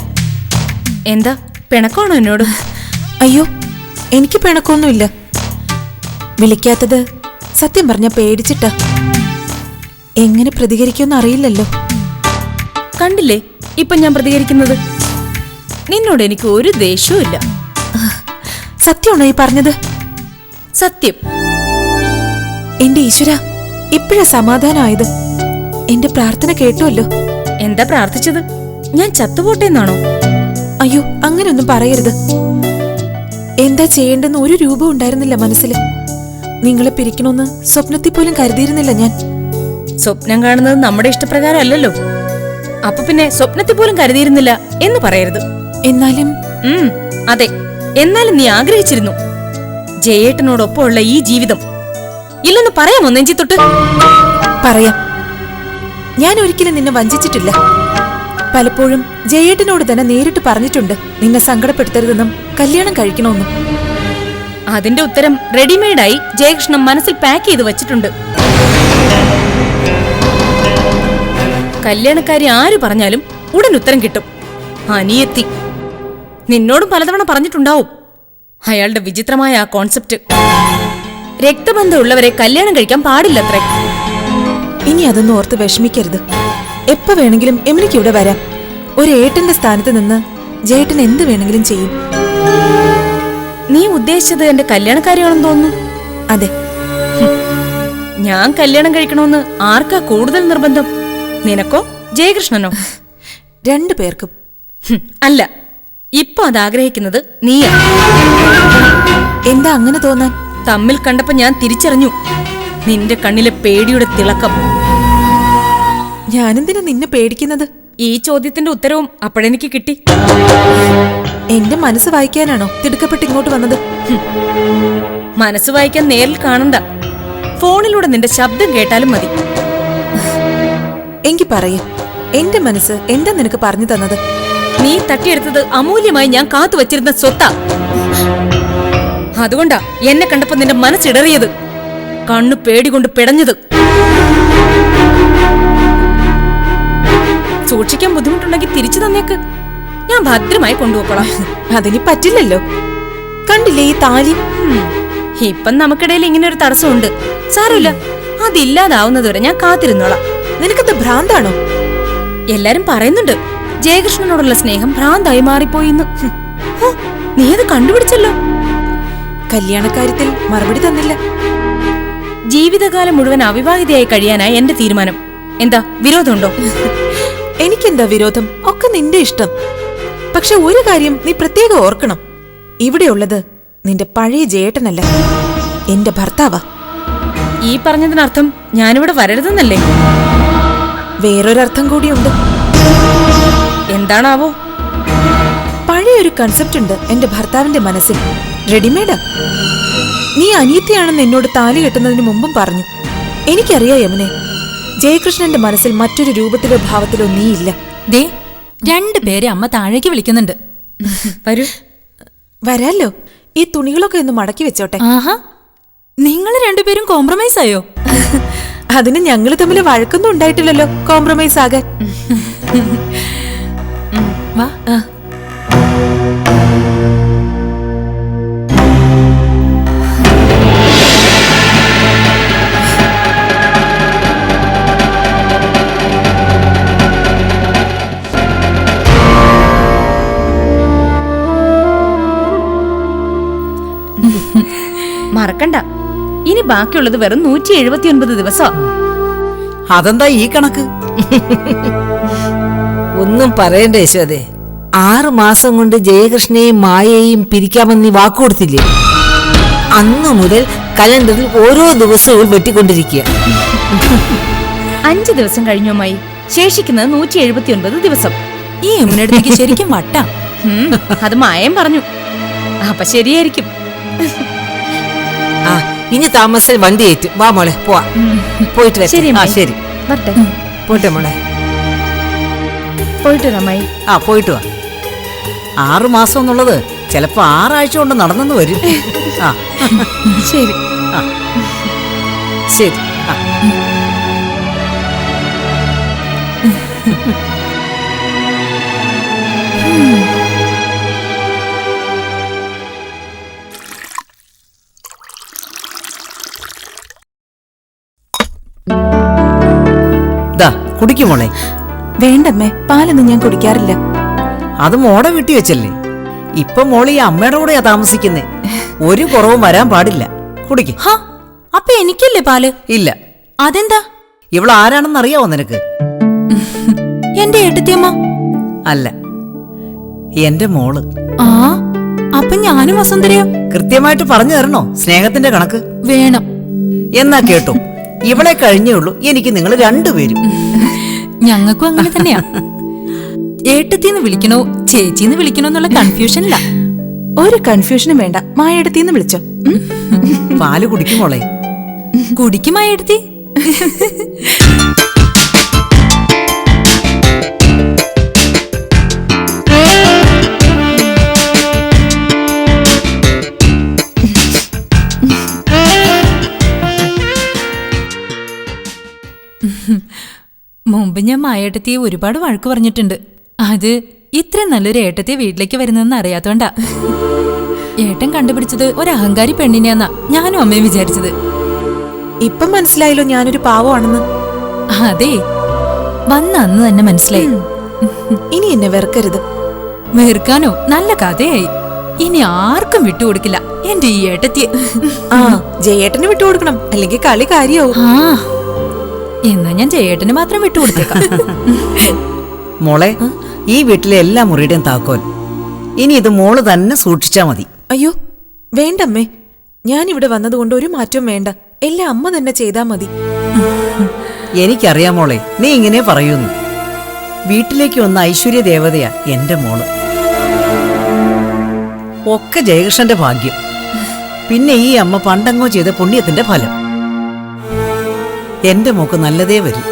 Speaker 2: എന്താ പിണക്കമാണോ എന്നോട്?
Speaker 3: അയ്യോ, എനിക്ക് പിണക്കൊന്നുമില്ല. വിളിക്കാത്തത് സത്യം പറഞ്ഞ പേടിച്ചിട്ടാ. എങ്ങനെ പ്രതികരിക്കുമെന്ന് അറിയില്ലല്ലോ.
Speaker 2: കണ്ടില്ലേ ഇപ്പൊ ഞാൻ പ്രതികരിക്കുന്നത്? നിന്നോട് എനിക്ക് ഒരു ദേഷ്യവും ഇല്ല.
Speaker 3: സത്യമാണോ ഈ പറഞ്ഞത്?
Speaker 2: സത്യം.
Speaker 3: എന്റെ ഈശ്വര, ഇപ്പോഴാ സമാധാനമായത്. എന്റെ പ്രാർത്ഥന കേട്ടുവല്ലോ.
Speaker 2: എന്താ പ്രാർത്ഥിച്ചത്? ഞാൻ ചത്തുപോട്ടെന്നാണോ?
Speaker 3: അയ്യോ, അങ്ങനൊന്നും പറയരുത്. എന്താ ചെയ്യേണ്ടെന്ന് ഒരു രൂപം ഉണ്ടായിരുന്നില്ല മനസ്സിൽ. നിങ്ങളെ പിരിക്കണമെന്ന് സ്വപ്നത്തിൽ പോലും കരുതിയിരുന്നില്ല ഞാൻ.
Speaker 2: സ്വപ്നം കാണുന്നത് നമ്മുടെ ഇഷ്ടപ്രകാരം അല്ലല്ലോ. അപ്പൊ പിന്നെ സ്വപ്നത്തിൽ പോലും കരുതിയിരുന്നില്ല എന്ന് പറയരുത്.
Speaker 3: എന്നാലും
Speaker 2: അതെ, എന്നാലും നീ ആഗ്രഹിച്ചിരുന്നു ജയേട്ടനോടൊപ്പമുള്ള ഈ ജീവിതം. ഇല്ലെന്ന് പറയാമോ നെഞ്ചി തൊട്ട്?
Speaker 3: പറയാം. ഞാൻ ഒരിക്കലും നിന്നെ വഞ്ചിച്ചിട്ടില്ല. പലപ്പോഴും ജയേട്ടനോട് തന്നെ നേരിട്ട് പറഞ്ഞിട്ടുണ്ട് നിന്നെ സങ്കടപ്പെടുത്തരുതെന്നും കല്യാണം കഴിക്കണമെന്നും.
Speaker 2: അതിന്റെ ഉത്തരം റെഡിമെയ്ഡായി ജയകൃഷ്ണൻ മനസ്സിൽ പാക്ക് ചെയ്ത് വെച്ചിട്ടുണ്ട്. കല്യാണക്കാരി ആര് പറഞ്ഞാലും ഉടൻ ഉത്തരം കിട്ടും. അനിയത്തി നിന്നോടും പലതവണ പറഞ്ഞിട്ടുണ്ടാവും അയാളുടെ വിചിത്രമായ ആ കോൺസെപ്റ്റ്. രക്തബന്ധമുള്ളവരെ കല്യാണം കഴിക്കാൻ പാടില്ലത്രേ.
Speaker 3: ഇനി അതൊന്നും ഓർത്ത് വിഷമിക്കരുത്. എപ്പോ വേണമെങ്കിലും എമിനിക്ക് ഇവിടെ വരാം. ഒരു ഏട്ടന്റെ സ്ഥാനത്ത് നിന്ന് ജയേട്ടൻ എന്ത് വേണമെങ്കിലും ചെയ്യും.
Speaker 2: നീ ഉദ്ദേശിച്ചത് എന്റെ കല്യാണക്കാരിയാണെന്ന് തോന്നുന്നു.
Speaker 3: അതെ.
Speaker 2: ഞാൻ കല്യാണം കഴിക്കണമെന്ന് ആർക്കാ കൂടുതൽ നിർബന്ധം? നിനക്കോ ജയകൃഷ്ണനോ?
Speaker 3: 2 പേർക്കും.
Speaker 2: അല്ല, ഇപ്പൊ അത് ആഗ്രഹിക്കുന്നത് നീയാ.
Speaker 3: എന്താ അങ്ങനെ തോന്നാൻ?
Speaker 2: തമ്മിൽ കണ്ടപ്പോ ഞാൻ തിരിച്ചറിഞ്ഞു നിന്റെ കണ്ണിലെ പേടിയുടെ തിളക്കം.
Speaker 3: ഞാനെന്തിനാ നിന്നെ പേടിക്കുന്നത്?
Speaker 2: ഈ ചോദ്യത്തിന്റെ ഉത്തരവും അപ്പോഴെനിക്ക് കിട്ടി.
Speaker 3: എന്റെ മനസ്സ് വായിക്കാനാണോ തിടുക്കപ്പെട്ട് ഇങ്ങോട്ട് വന്നത്?
Speaker 2: മനസ്സ് വായിക്കാൻ നേരിൽ കാണണ്ട, ഫോണിലൂടെ നിന്റെ ശബ്ദം കേട്ടാലും മതി.
Speaker 3: എങ്കി പറയേ, എന്റെ മനസ്സ് എന്താ നിനക്ക് പറഞ്ഞു തന്നത്?
Speaker 2: നീ തട്ടിയെടുത്തത് അമൂല്യമായി ഞാൻ കാത്തു വച്ചിരുന്ന സ്വത്താ. അതുകൊണ്ടാ എന്നെ കണ്ടപ്പോ നിന്റെ മനസ്സിടറിയത്, കണ്ണു പേടികൊണ്ട് പിടഞ്ഞത്. സൂക്ഷിക്കാൻ ബുദ്ധിമുട്ടുണ്ടെങ്കിൽ തിരിച്ചു തന്നേക്ക്, ഞാൻ ഭദ്രമായി കൊണ്ടുപോക്കോളാം.
Speaker 3: അതിന് പറ്റില്ലല്ലോ. കണ്ടില്ലേ ഈ താലി?
Speaker 2: ഇപ്പം നമുക്കിടയിൽ ഇങ്ങനെ ഒരു തടസ്സമുണ്ട്. സാരമില്ല, അതില്ലാതാവുന്നതുവരെ ഞാൻ കാത്തിരുന്നോളാം.
Speaker 3: നിനക്കത് ഭ്രാന്താണോ?
Speaker 2: എല്ലാരും പറയുന്നുണ്ട് ജയകൃഷ്ണനോടുള്ള സ്നേഹം ഭ്രാന്തായി മാറിപ്പോയിന്ന്. നീ അത് കണ്ടുപിടിച്ചല്ലോ.
Speaker 3: കല്യാണക്കാര്യത്തിൽ മറുപടി തന്നില്ല.
Speaker 2: ജീവിതകാലം മുഴുവൻ അവിവാഹിതയായി കഴിയാനായി എന്റെ തീരുമാനം. എന്താ വിരോധമുണ്ടോ?
Speaker 3: എനിക്കെന്താ വിരോധം? ഒക്കെ നിന്റെ ഇഷ്ടം. പക്ഷെ ഒരു കാര്യം നീ പ്രത്യേകം ഓർക്കണം. ഇവിടെയുള്ളത് നിന്റെ പഴയ ജയേട്ടനല്ല, എന്റെ ഭർത്താവാ.
Speaker 2: ഈ പറഞ്ഞതിനർത്ഥം ഞാനിവിടെ വരരുതെന്നല്ലേ?
Speaker 3: വേറൊരർത്ഥം കൂടിയുണ്ട്.
Speaker 2: എന്താണാവോ?
Speaker 3: പഴയൊരു കൺസെപ്റ്റ് ഉണ്ട് എന്റെ ഭർത്താവിന്റെ മനസ്സിൽ. റെഡിമെയ്ഡാ. നീ അനിയത്തിയാണെന്ന് എന്നോട് താലി കെട്ടുന്നതിന് മുമ്പും പറഞ്ഞു. എനിക്കറിയാം യമുനെ, ജയകൃഷ്ണന്റെ മനസ്സിൽ മറ്റൊരു രൂപത്തിലോ ഭാവത്തിലോ നീയില്ല.
Speaker 2: ദേ, രണ്ടുപേരെ അമ്മ താഴേക്ക് വിളിക്കുന്നുണ്ട്. വരൂ.
Speaker 3: വരാല്ലോ. ഈ തുണികളൊക്കെ ഒന്ന് മടക്കി വെച്ചോട്ടെ.
Speaker 2: ആഹാ, നിങ്ങൾ രണ്ടുപേരും കോംപ്രമൈസ് ആയോ?
Speaker 3: അതിന് ഞങ്ങൾ തമ്മിൽ വഴക്കൊന്നും ഉണ്ടായിട്ടില്ലല്ലോ കോംപ്രമൈസ് ആകാൻ.
Speaker 2: വാ. മറക്കണ്ട, ഇനി ബാക്കിയുള്ളത് വെറും 179 ദിവസം.
Speaker 5: അതെന്താ ഈ കണക്ക്?
Speaker 8: ഒന്നും പറയണ്ട യശോദേ. 6 മാസം കൊണ്ട് ജയകൃഷ്ണയെയും മായയെയും പിരിക്കാമെന്ന് നീ വാക്കുകൊടുത്തില്ലേ? അന്നു മുതൽ കലണ്ടറിൽ ഓരോ ദിവസവും വെട്ടിക്കൊണ്ടിരിക്കുക.
Speaker 2: 5 ദിവസം കഴിഞ്ഞോമായി, ശേഷിക്കുന്നത് 179 ദിവസം. ഈ യമുനടുത്തേക്ക് ശരിക്കും വട്ടാ. അത് മായം പറഞ്ഞു. അപ്പൊ ശരിയായിരിക്കും.
Speaker 8: ആ, ഇനി താമസിച്ചാൽ വണ്ടി ഏറ്റും. വാ മോളെ, പോവാ. പോയിട്ട് വരാം.
Speaker 2: ശരി
Speaker 8: ആ,
Speaker 2: അമ്മായി.
Speaker 8: ശരി.
Speaker 2: വരട്ടെ.
Speaker 8: പോട്ടെ മോളെ.
Speaker 2: പോയിട്ട് വരാമായി.
Speaker 5: ആ, പോയിട്ട് വാ. 6 മാസം എന്നുള്ളത് ചിലപ്പോ 6 ആഴ്ച കൊണ്ട് നടന്നെന്ന് വരും. ആ,
Speaker 2: ശരി.
Speaker 5: ആ, ശരി. ആ. ദാ, കുടിക്കും മോളെ.
Speaker 3: വേണ്ടമ്മേ, പാലൊന്നും ഞാൻ കുടിക്കാറില്ല.
Speaker 5: അത് മോടെ വീട്ടി വെച്ചല്ലേ. ഇപ്പൊ മോള് ഈ അമ്മയുടെ കൂടെയാ താമസിക്കുന്നേ. ഒരു കുറവും വരാൻ പാടില്ല. കുടിക്ക്.
Speaker 2: അപ്പൊ എനിക്കല്ലേ പാല്?
Speaker 5: ഇല്ല.
Speaker 2: അതെന്താ?
Speaker 5: ഇവള് ആരാണെന്ന് അറിയാവോ നിനക്ക്?
Speaker 2: എന്റെ ഏട്ടത്തിയമ്മ.
Speaker 5: അല്ല, എന്റെ മോള്.
Speaker 2: ആ, അപ്പൊ ഞാനും വസുന്ധരയോ?
Speaker 5: കൃത്യമായിട്ട് പറഞ്ഞു തരണോ സ്നേഹത്തിന്റെ കണക്ക്?
Speaker 2: വേണം.
Speaker 5: എന്നാ കേട്ടോ, ഇവളെ കഴിഞ്ഞേ ഉള്ളൂ എനിക്ക് നിങ്ങൾ രണ്ടുപേരും.
Speaker 2: ഞങ്ങൾക്കും അങ്ങനെ തന്നെയാ. ഏട്ടത്തിന്ന് വിളിക്കണോ ചേച്ചിന്ന് വിളിക്കണോ എന്നുള്ള കൺഫ്യൂഷനില്ല.
Speaker 3: ഒരു കൺഫ്യൂഷനും വേണ്ട. മായടത്തിന്ന് വിളിച്ചോ.
Speaker 5: പാല് കുടിക്കും മോളെ.
Speaker 2: കുടിക്കുമായി എടുത്തി. മുമ്പ് ഞാൻ മായേട്ടത്തിയെ ഒരുപാട് വഴക്ക് പറഞ്ഞിട്ടുണ്ട്. അത് ഇത്ര നല്ലൊരു ഏട്ടത്തിയെ വീട്ടിലേക്ക് വരുന്നതെന്ന് അറിയാത്തോണ്ടാ. ഏട്ടൻ കണ്ടുപിടിച്ചത് ഒരു അഹങ്കാരി പെണ്ണിനെയാന്നാ ഞാനും അമ്മയും വിചാരിച്ചത്.
Speaker 3: ഇപ്പം മനസ്സിലായല്ലോ ഞാനൊരു പാവമാണെന്ന്.
Speaker 2: അതെ, വന്ന അന്ന് തന്നെ മനസ്സിലായി.
Speaker 3: ഇനി എന്നെ വെറുക്കരുത്.
Speaker 2: വെറുക്കാനോ? നല്ല കഥയായി. ഇനി ആർക്കും വിട്ടുകൊടുക്കില്ല എന്റെ ഈ ഏട്ടത്തിയെ.
Speaker 3: ആ, ജയേട്ടന് വിട്ടുകൊടുക്കണം, അല്ലെങ്കിൽ കളി കാര്യാവും.
Speaker 2: ആ, എന്നാ ഞാൻ ജയേട്ടന് മാത്രം വിട്ടുകൊടുത്തേക്കാം.
Speaker 5: മോളെ, ഈ വീട്ടിലെ എല്ലാ മുറിയുടെയും താക്കോൽ ഇനി ഇത് മോള് തന്നെ സൂക്ഷിച്ചാ മതി.
Speaker 3: അയ്യോ വേണ്ടമ്മേ, ഞാൻ ഇവിടെ വന്നതുകൊണ്ട് ഒരു മാറ്റവും വേണ്ട. എല്ലാം അമ്മ തന്നെ ചെയ്താ മതി.
Speaker 5: എനിക്കറിയാം മോളെ, നീ ഇങ്ങനെ പറയുന്നു. വീട്ടിലേക്ക് വന്ന ഐശ്വര്യ ദേവതയാ എന്റെ മോള്. ഒക്കെ ജയകൃഷ്ണന്റെ ഭാഗ്യം. പിന്നെ ഈ അമ്മ പണ്ടങ്ങോ ചെയ്ത പുണ്യത്തിന്റെ ഫലം. എന്റെ മോക്ക് നല്ലതേ വരും.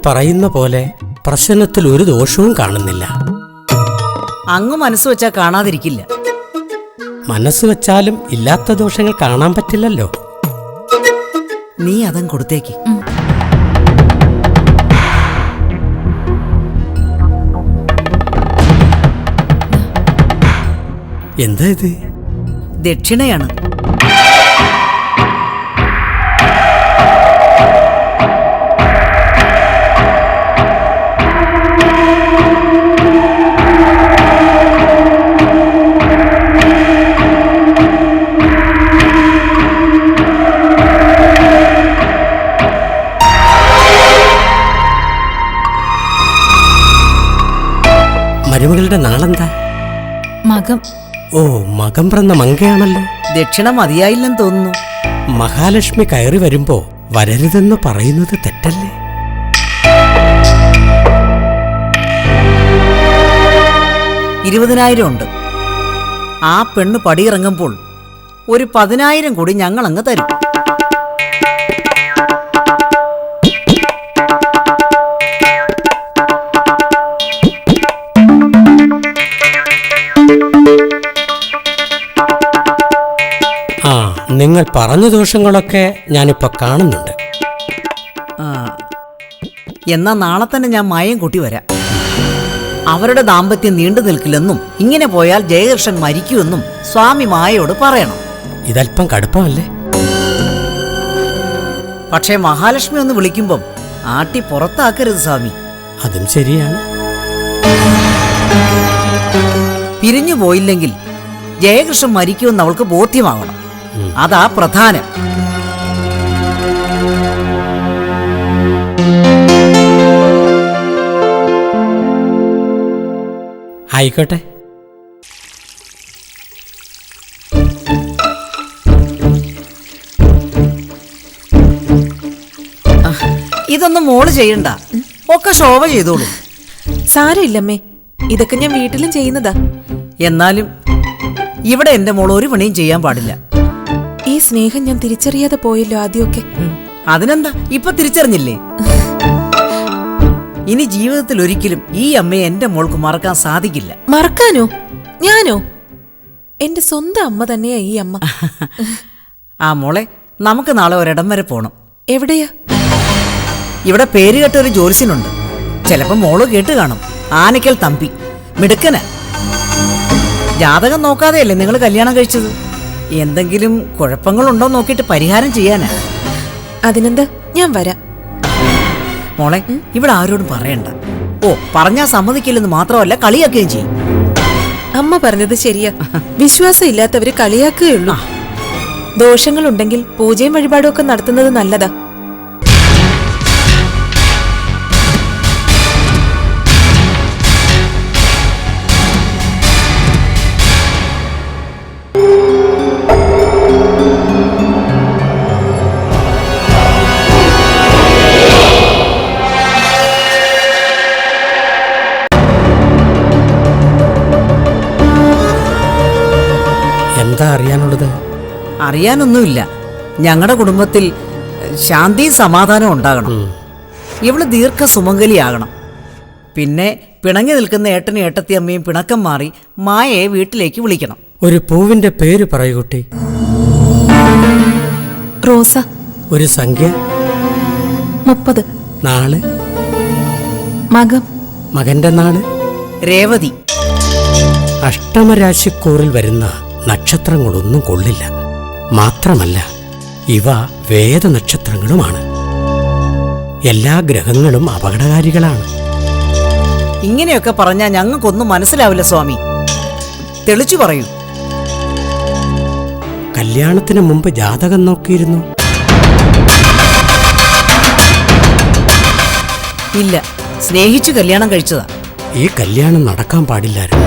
Speaker 10: പറയുന്ന പോലെ പ്രശ്നത്തിൽ ഒരു ദോഷവും കാണുന്നില്ല.
Speaker 5: അങ്ങ് മനസ്സ് വെച്ചാൽ കാണാതിരിക്കില്ല.
Speaker 10: മനസ്സ് വെച്ചാലും ഇല്ലാത്ത ദോഷങ്ങൾ കാണാൻ പറ്റില്ലല്ലോ.
Speaker 5: നീ അതം കൊടുത്തേക്ക്.
Speaker 10: എന്താ ഇത്?
Speaker 5: ദക്ഷിണയാണ്.
Speaker 10: മരുമകളുടെ നാളെന്താ?
Speaker 2: മകം.
Speaker 10: ഓ, മകം പിറന്ന മങ്കയാണല്ലോ.
Speaker 5: ദക്ഷിണ മതിയായില്ലെന്ന് തോന്നുന്നു.
Speaker 10: മഹാലക്ഷ്മി കയറി വരുമ്പോ വരരുതെന്ന് പറയുന്നത് തെറ്റല്ലേ?
Speaker 5: $20,000 ഉണ്ട്. ആ പെണ്ണ് പടിയിറങ്ങുമ്പോൾ ഒരു 10,000 കൂടി ഞങ്ങൾ അങ്ങ് തരും.
Speaker 10: ആ, നിങ്ങൾ പറഞ്ഞ ദോഷങ്ങളൊക്കെ ഞാനിപ്പോ കാണുന്നുണ്ട്.
Speaker 5: എന്നാ നാളെ തന്നെ ഞാൻ മായം കൂട്ടി വരാം. അവരുടെ ദാമ്പത്യം നീണ്ടു നിൽക്കില്ലെന്നും ഇങ്ങനെ പോയാൽ ജയകൃഷ്ണൻ മരിക്കുമെന്നും സ്വാമി മായയോട് പറയണം.
Speaker 10: ഇതല്പം കടുപ്പമല്ലേ?
Speaker 5: പക്ഷേ മഹാലക്ഷ്മി ഒന്ന് വിളിക്കുമ്പം ആട്ടി പുറത്താക്കരുത് സ്വാമി.
Speaker 10: അതും ശരിയാണ്.
Speaker 5: പിരിഞ്ഞു പോയില്ലെങ്കിൽ ജയകൃഷ്ണൻ മരിക്കുമെന്ന് അവൾക്ക് ബോധ്യമാകണം. അതാ പ്രധാനം.
Speaker 10: ആയിക്കോട്ടെ.
Speaker 5: ഇതൊന്നും മോള് ചെയ്യണ്ട, ഒക്കെ ശോഭ ചെയ്തോളൂ.
Speaker 3: സാരമില്ലമ്മേ, ഇതൊക്കെ ഞാൻ വീട്ടിലും ചെയ്യുന്നതാ.
Speaker 5: എന്നാലും ഇവിടെ എന്റെ മോൾ ഒരു പണിയും ചെയ്യാൻ പാടില്ല.
Speaker 3: ഈ സ്നേഹം ഞാൻ തിരിച്ചറിയാതെ പോയല്ലോ ആദ്യമൊക്കെ.
Speaker 5: അതിനെന്താ, ഇപ്പൊ തിരിച്ചറിഞ്ഞില്ലേ? ഇനി ജീവിതത്തിൽ ഒരിക്കലും ഈ അമ്മയെ എന്റെ മോൾക്ക് മറക്കാൻ സാധിക്കില്ല.
Speaker 3: മറക്കാനോ? ഞാനോ? എന്റെ സ്വന്തം അമ്മ തന്നെയാ ഈ അമ്മ.
Speaker 5: ആ മോളെ, നമുക്ക് നാളെ ഒരിടം വരെ പോണം.
Speaker 3: എവിടെയാ?
Speaker 5: ഇവിടെ പേര് കേട്ട ഒരു ജോലിസിനുണ്ട്. ചിലപ്പോ മോള് കേട്ട് കാണും. ആനക്കൽ തമ്പി, മിടുക്കന്. ജാതകം നോക്കാതെയല്ലേ നിങ്ങൾ കല്യാണം കഴിച്ചത്? എന്തെങ്കിലും കുഴപ്പങ്ങളുണ്ടോ നോക്കിയിട്ട് പരിഹാരം ചെയ്യാനാ.
Speaker 3: അതിനെന്താ, ഞാൻ വരാം.
Speaker 5: മോളെ, ഇവിടെ ആരോടും പറയണ്ട. ഓ, പറഞ്ഞാ സമ്മതിക്കില്ലെന്ന് മാത്രമല്ല കളിയാക്കുകയും ചെയ്യും.
Speaker 3: അമ്മ പറഞ്ഞത് ശരിയാ. വിശ്വാസം ഇല്ലാത്തവര് കളിയാക്കുകയുള്ളൂ. ദോഷങ്ങളുണ്ടെങ്കിൽ പൂജയും വഴിപാടും ഒക്കെ നടത്തുന്നത് നല്ലതാ.
Speaker 10: എന്താ അറിയാനുള്ളത്?
Speaker 5: അറിയാനൊന്നുമില്ല. ഞങ്ങളുടെ കുടുംബത്തിൽ ശാന്തിയും സമാധാനവും ഉണ്ടാകണം. ഇവള് ദീർഘ സുമംഗലിയാകണം. പിന്നെ പിണങ്ങി നിൽക്കുന്ന ഏട്ടനും ഏട്ടത്തിയമ്മയും പിണക്കം മാറി മായയെ വീട്ടിലേക്ക് വിളിക്കണം.
Speaker 10: ഒരു പൂവിന്റെ പേര് പറയൂ കുട്ടി.
Speaker 3: റോസ.
Speaker 10: ഒരു സംഖ്യ.
Speaker 3: 30.
Speaker 10: നാള്.
Speaker 3: മകം.
Speaker 10: മകന്റെ നാള്.
Speaker 5: രേവതി.
Speaker 10: അഷ്ടമരാശിക്കൂറിൽ വരുന്ന നക്ഷത്രങ്ങളൊന്നും കൊള്ളില്ല. മാത്രമല്ല, ഇവ വേദനക്ഷത്രങ്ങളുമാണ്. എല്ലാ ഗ്രഹങ്ങളും അപകടകാരികളാണ്.
Speaker 5: ഇങ്ങനെയൊക്കെ പറഞ്ഞാൽ ഞങ്ങൾക്കൊന്നും മനസ്സിലാവില്ല സ്വാമി. തെളിച്ചു പറയൂ.
Speaker 10: കല്യാണത്തിന് മുമ്പ് ജാതകം നോക്കിയിരുന്നു?
Speaker 5: ഇല്ല, സ്നേഹിച്ചു കല്യാണം കഴിച്ചതാ.
Speaker 10: ഈ കല്യാണം നടക്കാൻ പാടില്ലായിരുന്നു.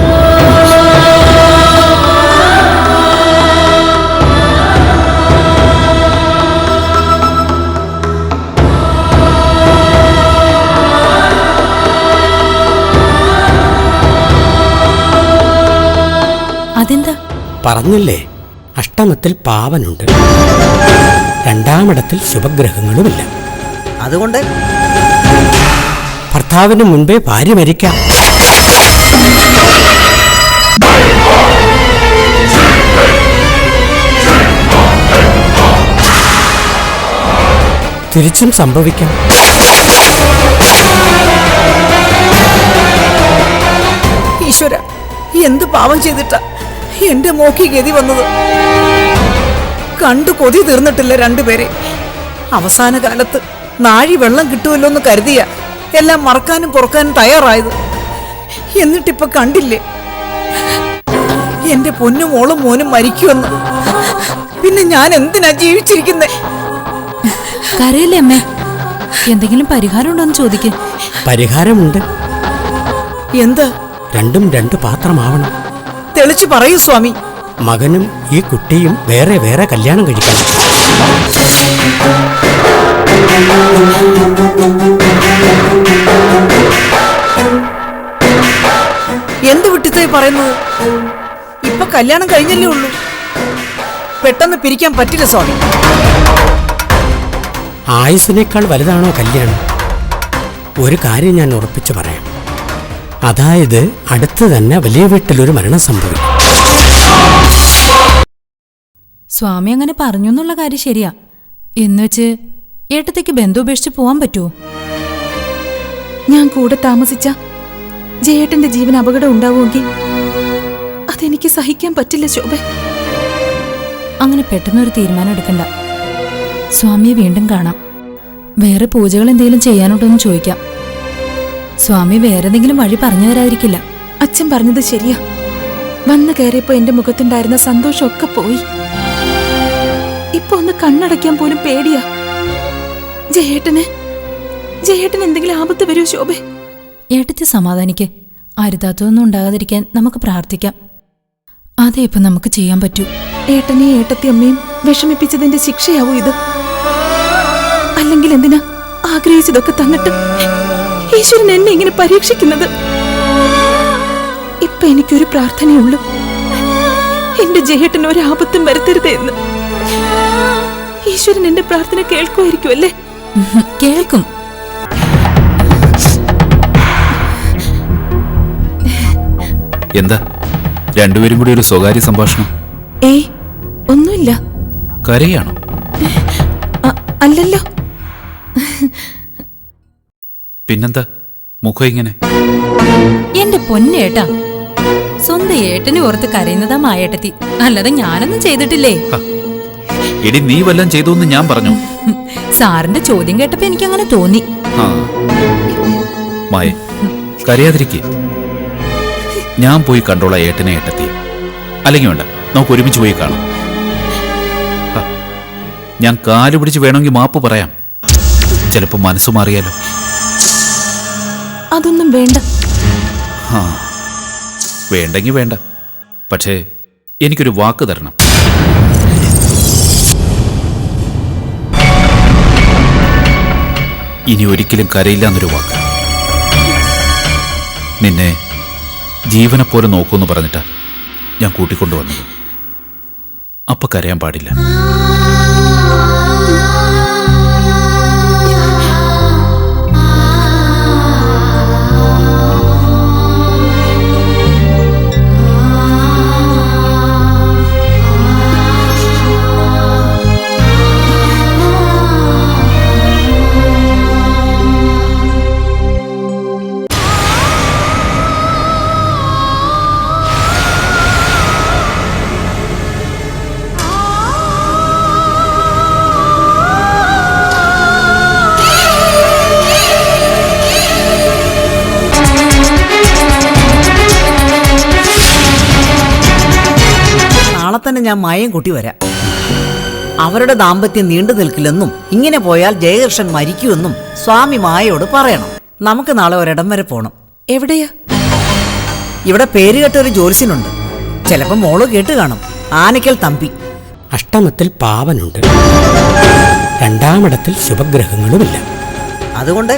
Speaker 2: അതെന്താ?
Speaker 10: പറഞ്ഞില്ലേ, അഷ്ടമത്തിൽ പാവനുണ്ട്, രണ്ടാമിടത്തിൽ ശുഭഗ്രഹങ്ങളുമില്ല.
Speaker 5: അതുകൊണ്ട്
Speaker 10: ഭർത്താവിന് മുൻപേ ഭാര്യ മരിക്കാം. തിരിച്ചും സംഭവിക്കാം.
Speaker 5: ഈശ്വര, എന്ത് പാവം ചെയ്തിട്ടാ എന്റെ മോക്കി ഗതി വന്നത്. കണ്ടു കൊതി തീർന്നിട്ടില്ല രണ്ടുപേരെ. അവസാന കാലത്ത് നാഴി വെള്ളം കിട്ടുമല്ലോ എന്ന് കരുതിയ എല്ലാം മറക്കാനും പൊറക്കാനും തയ്യാറായത്. എന്നിട്ടിപ്പൊ കണ്ടില്ലേ എന്റെ പൊന്നും മോളും മോനും മരിക്കുമെന്ന്. പിന്നെ ഞാൻ എന്തിനാ ജീവിച്ചിരിക്കുന്നേ?
Speaker 2: കരയില്ലേ അമ്മേ? എന്തെങ്കിലും പരിഹാരം ഉണ്ടോന്ന് ചോദിക്ക്.
Speaker 10: പരിഹാരമുണ്ട്.
Speaker 5: എന്താ?
Speaker 10: രണ്ടും രണ്ട് പാത്രമാവണം.
Speaker 5: തെളിച്ചു പറയൂ സ്വാമി.
Speaker 10: മകനും ഈ കുട്ടിയും വേറെ വേറെ കല്യാണം കഴിക്കണം.
Speaker 5: എന്ത് വിട്ടിത്തായി പറയുന്നത്? ഇപ്പൊ കല്യാണം കഴിഞ്ഞല്ലേ ഉള്ളൂ. പെട്ടെന്ന് പിരിക്കാൻ പറ്റില്ല സ്വാമി.
Speaker 10: ആയുസിനേക്കാൾ വലുതാണോ കല്യാണം? ഒരു കാര്യം ഞാൻ ഉറപ്പിച്ചു പറയാം. അതായത് അടുത്ത് തന്നെ വലിയ വീട്ടിലൊരു മരണം സംഭവിക്കും.
Speaker 2: സ്വാമി അങ്ങനെ പറഞ്ഞു എന്നുള്ള കാര്യം ശരിയാ. എന്നുവെച്ച് ഏട്ടത്തേക്ക് ബന്ധം ഉപേക്ഷിച്ച് പോവാൻ പറ്റുമോ?
Speaker 3: ഞാൻ കൂടെ താമസിച്ച ജയേട്ടന്റെ ജീവൻ അപകടം ഉണ്ടാവുമെങ്കിൽ അതെനിക്ക് സഹിക്കാൻ പറ്റില്ല ശോഭ.
Speaker 2: അങ്ങനെ പെട്ടെന്നൊരു തീരുമാനം എടുക്കണ്ട. സ്വാമിയെ വീണ്ടും കാണാം. വേറെ പൂജകൾ എന്തെങ്കിലും ചെയ്യാനുണ്ടോ എന്ന് ചോദിക്കാം. സ്വാമി വേറെ എന്തെങ്കിലും വഴി പറഞ്ഞു തരാതിരിക്കില്ല.
Speaker 3: അച്ഛൻ പറഞ്ഞത് ശരിയാ. വന്നു കയറിയപ്പോ എന്റെ മുഖത്തുണ്ടായിരുന്ന സന്തോഷമൊക്കെ പോയി. ഇപ്പൊ ഒന്ന് കണ്ണടയ്ക്കാൻ പോലും പേടിയാ. ജയേട്ടന് എന്തെങ്കിലും ആപത്ത് വരൂ ശോഭേ?
Speaker 2: ഏട്ടത്തി സമാധാനിക്ക്. അരുതാത്തതൊന്നും ഉണ്ടാകാതിരിക്കാൻ നമുക്ക് പ്രാർത്ഥിക്കാം. അതേ ഇപ്പൊ നമുക്ക് ചെയ്യാൻ പറ്റൂ.
Speaker 3: ഏട്ടനെയും ഏട്ടത്തി അമ്മയും വിഷമിപ്പിച്ചതിന്റെ ശിക്ഷയാവൂ ഇത്? അല്ലെങ്കിൽ എന്തിനാ ആഗ്രഹിച്ചതൊക്കെ തന്നിട്ട് ഈശ്വരൻ എന്നെ ഇങ്ങനെ പരീക്ഷിക്കുന്നത്? ഇപ്പൊ എനിക്കൊരു പ്രാർത്ഥനയുള്ളൂ, എന്റെ ജയേട്ടന് ഒരു ആപത്തും വരുത്തരുതേ എന്ന്. ഈശ്വരൻ എന്റെ പ്രാർത്ഥന കേൾക്കുമായിരിക്കുമല്ലേ?
Speaker 2: കേൾക്കും.
Speaker 6: എന്താ രണ്ടുപേരും കൂടി ഒരു സ്വകാര്യ സംഭാഷണം?
Speaker 3: ഏയ് ഒന്നുമില്ല.
Speaker 6: കരയാണോ?
Speaker 3: അല്ലല്ലോ.
Speaker 6: പിന്നെന്താ മുഖം ഇങ്ങനെ?
Speaker 2: എന്റെ പൊന്നേട്ടാ, സ്വന്തം ഏട്ടനെ ഓർത്ത് കരയുന്നതാ മായേട്ടത്തി, അല്ലാതെ ഞാനൊന്നും ചെയ്തിട്ടില്ലേ.
Speaker 6: എടി നീ വല്ലതും ചെയ്തോന്ന് ഞാൻ പറഞ്ഞു.
Speaker 2: സാറിന്റെ ചോദ്യം കേട്ടപ്പോ എനിക്ക് അങ്ങനെ തോന്നി.
Speaker 6: മായ കരയാതിരിക്കെ. ഞാൻ പോയി കണ്ടോളാം ഏട്ടനെ ഏട്ടത്തി. അല്ലെങ്കിൽ വേണ്ട, നമുക്ക് ഒരുമിച്ച് പോയി കാണാം. ഞാൻ കാല് പിടിച്ച് വേണമെങ്കിൽ മാപ്പ് പറയാം. ചിലപ്പോ മനസ്സു മാറിയാലോ.
Speaker 3: അതൊന്നും വേണ്ട.
Speaker 6: വേണ്ടെങ്കിൽ വേണ്ട. പക്ഷേ എനിക്കൊരു വാക്ക് തരണം. ഇനി ഒരിക്കലും കരയില്ല എന്നൊരു വാക്ക്. നിന്നെ ജീവനെപ്പോലെ നോക്കൂന്ന് പറഞ്ഞിട്ടാ ഞാൻ കൂട്ടിക്കൊണ്ടുവന്നത്. അപ്പൊ കരയാൻ പാടില്ല.
Speaker 5: തന്നെ ഞാൻ മായം കൂട്ടി വരാം. അവരുടെ ദാമ്പത്യം നീണ്ടു നിൽക്കില്ലെന്നും ഇങ്ങനെ പോയാൽ ജയകൃഷ്ണൻ മരിക്കുമെന്നും സ്വാമി മായയോട് പറയണം. നമുക്ക് നാളെ ഒരിടം വരെ പോണം.
Speaker 3: എവിടെയാ?
Speaker 5: ഇവിടെ പേരുകെട്ട ഒരു ജ്യോത്സ്യനുണ്ട്. ചിലപ്പോ മോള് കേട്ട് കാണും. ആനയ്ക്കൽ തമ്പി.
Speaker 10: അഷ്ടമത്തിൽ പാവനുണ്ട്, രണ്ടാമിടത്തിൽ ശുഭഗ്രഹങ്ങളുമില്ല.
Speaker 5: അതുകൊണ്ട്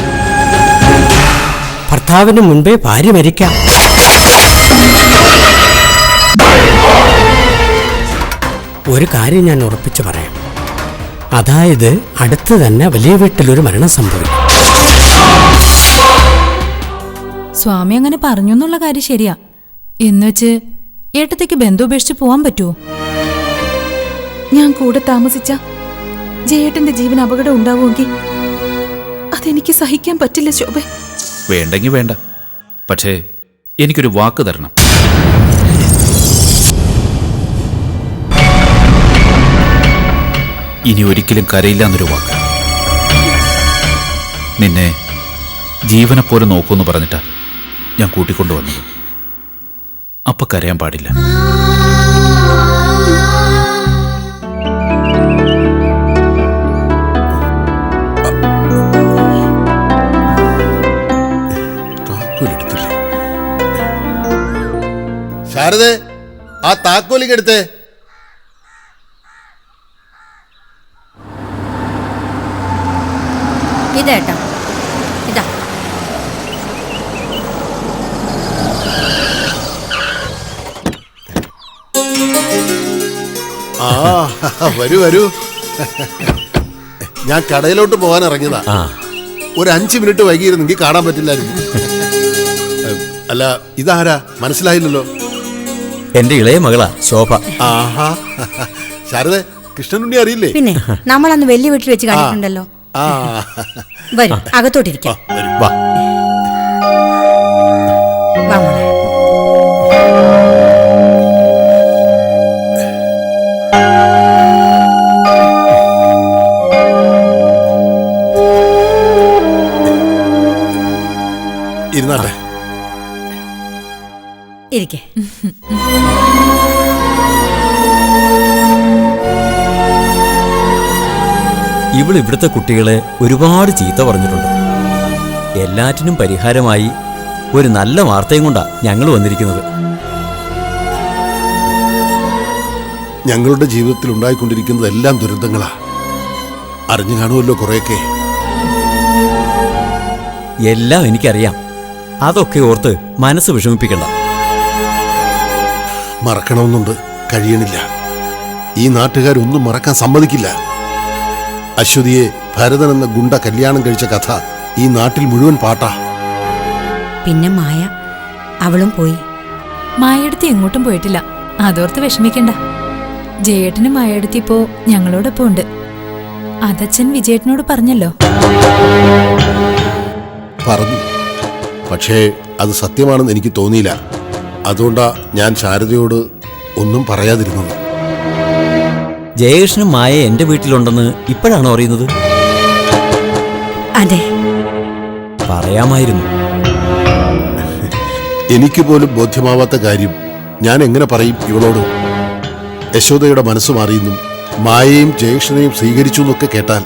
Speaker 10: ഭർത്താവിന് മുൻപേ ഭാര്യ മരിക്കാം. ഒരു കാര്യം ഞാൻ ഉറപ്പിച്ചു പറയാം. അതായത് അടുത്ത് തന്നെ വലിയ വീട്ടിലൊരു മരണം സംഭവിക്കും.
Speaker 2: സ്വാമി അങ്ങനെ പറഞ്ഞു എന്നുള്ള കാര്യം ശരിയാ. എന്നുവെച്ച് ഏട്ടത്തേക്ക് ബന്ധം ഉപേക്ഷിച്ച് പോവാൻ പറ്റുമോ?
Speaker 3: ഞാൻ കൂടെ താമസിച്ച ജയേട്ടന്റെ ജീവൻ അപകടം ഉണ്ടാവുമെങ്കിൽ അതെനിക്ക് സഹിക്കാൻ പറ്റില്ല ശോഭ.
Speaker 6: വേണ്ടെങ്കിൽ വേണ്ട, പക്ഷേ എനിക്കൊരു വാക്ക് തരണം. ഇനി ഒരിക്കലും കരയില്ല എന്നൊരു വാക്ക്. നിന്നെ ജീവനെപ്പോലെ നോക്കുമെന്ന് പറഞ്ഞിട്ടാ ഞാൻ കൂട്ടിക്കൊണ്ടുവന്നത്. അപ്പൊ കരയാൻ പാടില്ല.
Speaker 11: ശാരദേ, ആ താക്കോലിങ്ങെടുത്തേ.
Speaker 1: ഇതേട്ടാ, ഇതാ.
Speaker 11: ആ വരൂ വരൂ. ഞാൻ കടയിലോട്ട് പോകാൻ ഇറങ്ങിയതാ. ഒരു 5 മിനിറ്റ് വൈകിയിരുന്നെങ്കിൽ കാണാൻ പറ്റില്ലായിരുന്നു. അല്ല, ഇതാരാ മനസ്സിലായില്ലല്ലോ?
Speaker 7: എന്റെ ഇളയ മകളാ ശോഭ.
Speaker 11: ആഹാ, ശാരദ, കൃഷ്ണനുണ്ണി അറിയില്ലേ?
Speaker 1: പിന്നെ നമ്മളന്ന് വലിയ വീട്ടിൽ വെച്ച് കണ്ടിട്ടുണ്ടല്ലോ.
Speaker 11: ആ
Speaker 1: വരും, അകത്തോട്ടിരിക്കാം.
Speaker 7: വാ.
Speaker 1: വാ മോളെ.
Speaker 11: ഇരുന്നാട്ടെ.
Speaker 1: ഇരിക്കെ.
Speaker 7: ഇവൾ ഇവിടുത്തെ കുട്ടികളെ ഒരുപാട് ചീത്ത പറഞ്ഞിട്ടുണ്ട്. എല്ലാറ്റിനും പരിഹാരമായി ഒരു നല്ല വാർത്തയും കൊണ്ടാ ഞങ്ങൾ വന്നിരിക്കുന്നത്.
Speaker 11: ഞങ്ങളുടെ ജീവിതത്തിൽ ഉണ്ടായിക്കൊണ്ടിരിക്കുന്നതെല്ലാം ദുരന്തങ്ങളാ. അറിഞ്ഞു കാണുമല്ലോ കുറെയൊക്കെ.
Speaker 7: എല്ലാം എനിക്കറിയാം. അതൊക്കെ ഓർത്ത് മനസ്സ് വിഷമിപ്പിക്കണ്ട.
Speaker 11: മറക്കണമെന്നുണ്ട്, കഴിയണില്ല. ഈ നാട്ടുകാരൊന്നും മറക്കാൻ സമ്മതിക്കില്ല. അശ്വതിയെ ഭരതൻ എന്ന ഗുണ്ട കല്യാണം കഴിച്ച കഥ ഈ നാട്ടിൽ മുഴുവൻ പാട്ടാ.
Speaker 1: പിന്നെ മായ, അവളും പോയി.
Speaker 2: മായടുത്തി എങ്ങോട്ടും പോയിട്ടില്ല. അതോർത്ത് വിഷമിക്കണ്ട. ജയേട്ടനും മായടുത്തി ഇപ്പോ ഞങ്ങളോടൊപ്പം ഉണ്ട്. അതച്ഛൻ വിജയേട്ടനോട് പറഞ്ഞല്ലോ.
Speaker 11: പറഞ്ഞു, പക്ഷേ അത് സത്യമാണെന്ന് എനിക്ക് തോന്നിയില്ല. അതുകൊണ്ടാ ഞാൻ ശാരദയോട് ഒന്നും പറയാതിരുന്നത്.
Speaker 7: ജയേഷനും മായ എന്റെ വീട്ടിലുണ്ടെന്ന് ഇപ്പോഴാണോ അറിയുന്നത്?
Speaker 1: അതെ,
Speaker 7: പറയാമായിരുന്നു.
Speaker 11: എനിക്ക് പോലും ബോധ്യമാവാത്ത കാര്യം ഞാൻ എങ്ങനെ പറയും ഇവളോട്? യശോദയുടെ മനസ്സ് മാറിയെന്നും മായയും ജയേഷനെയും സ്വീകരിച്ചു എന്നൊക്കെ കേട്ടാൽ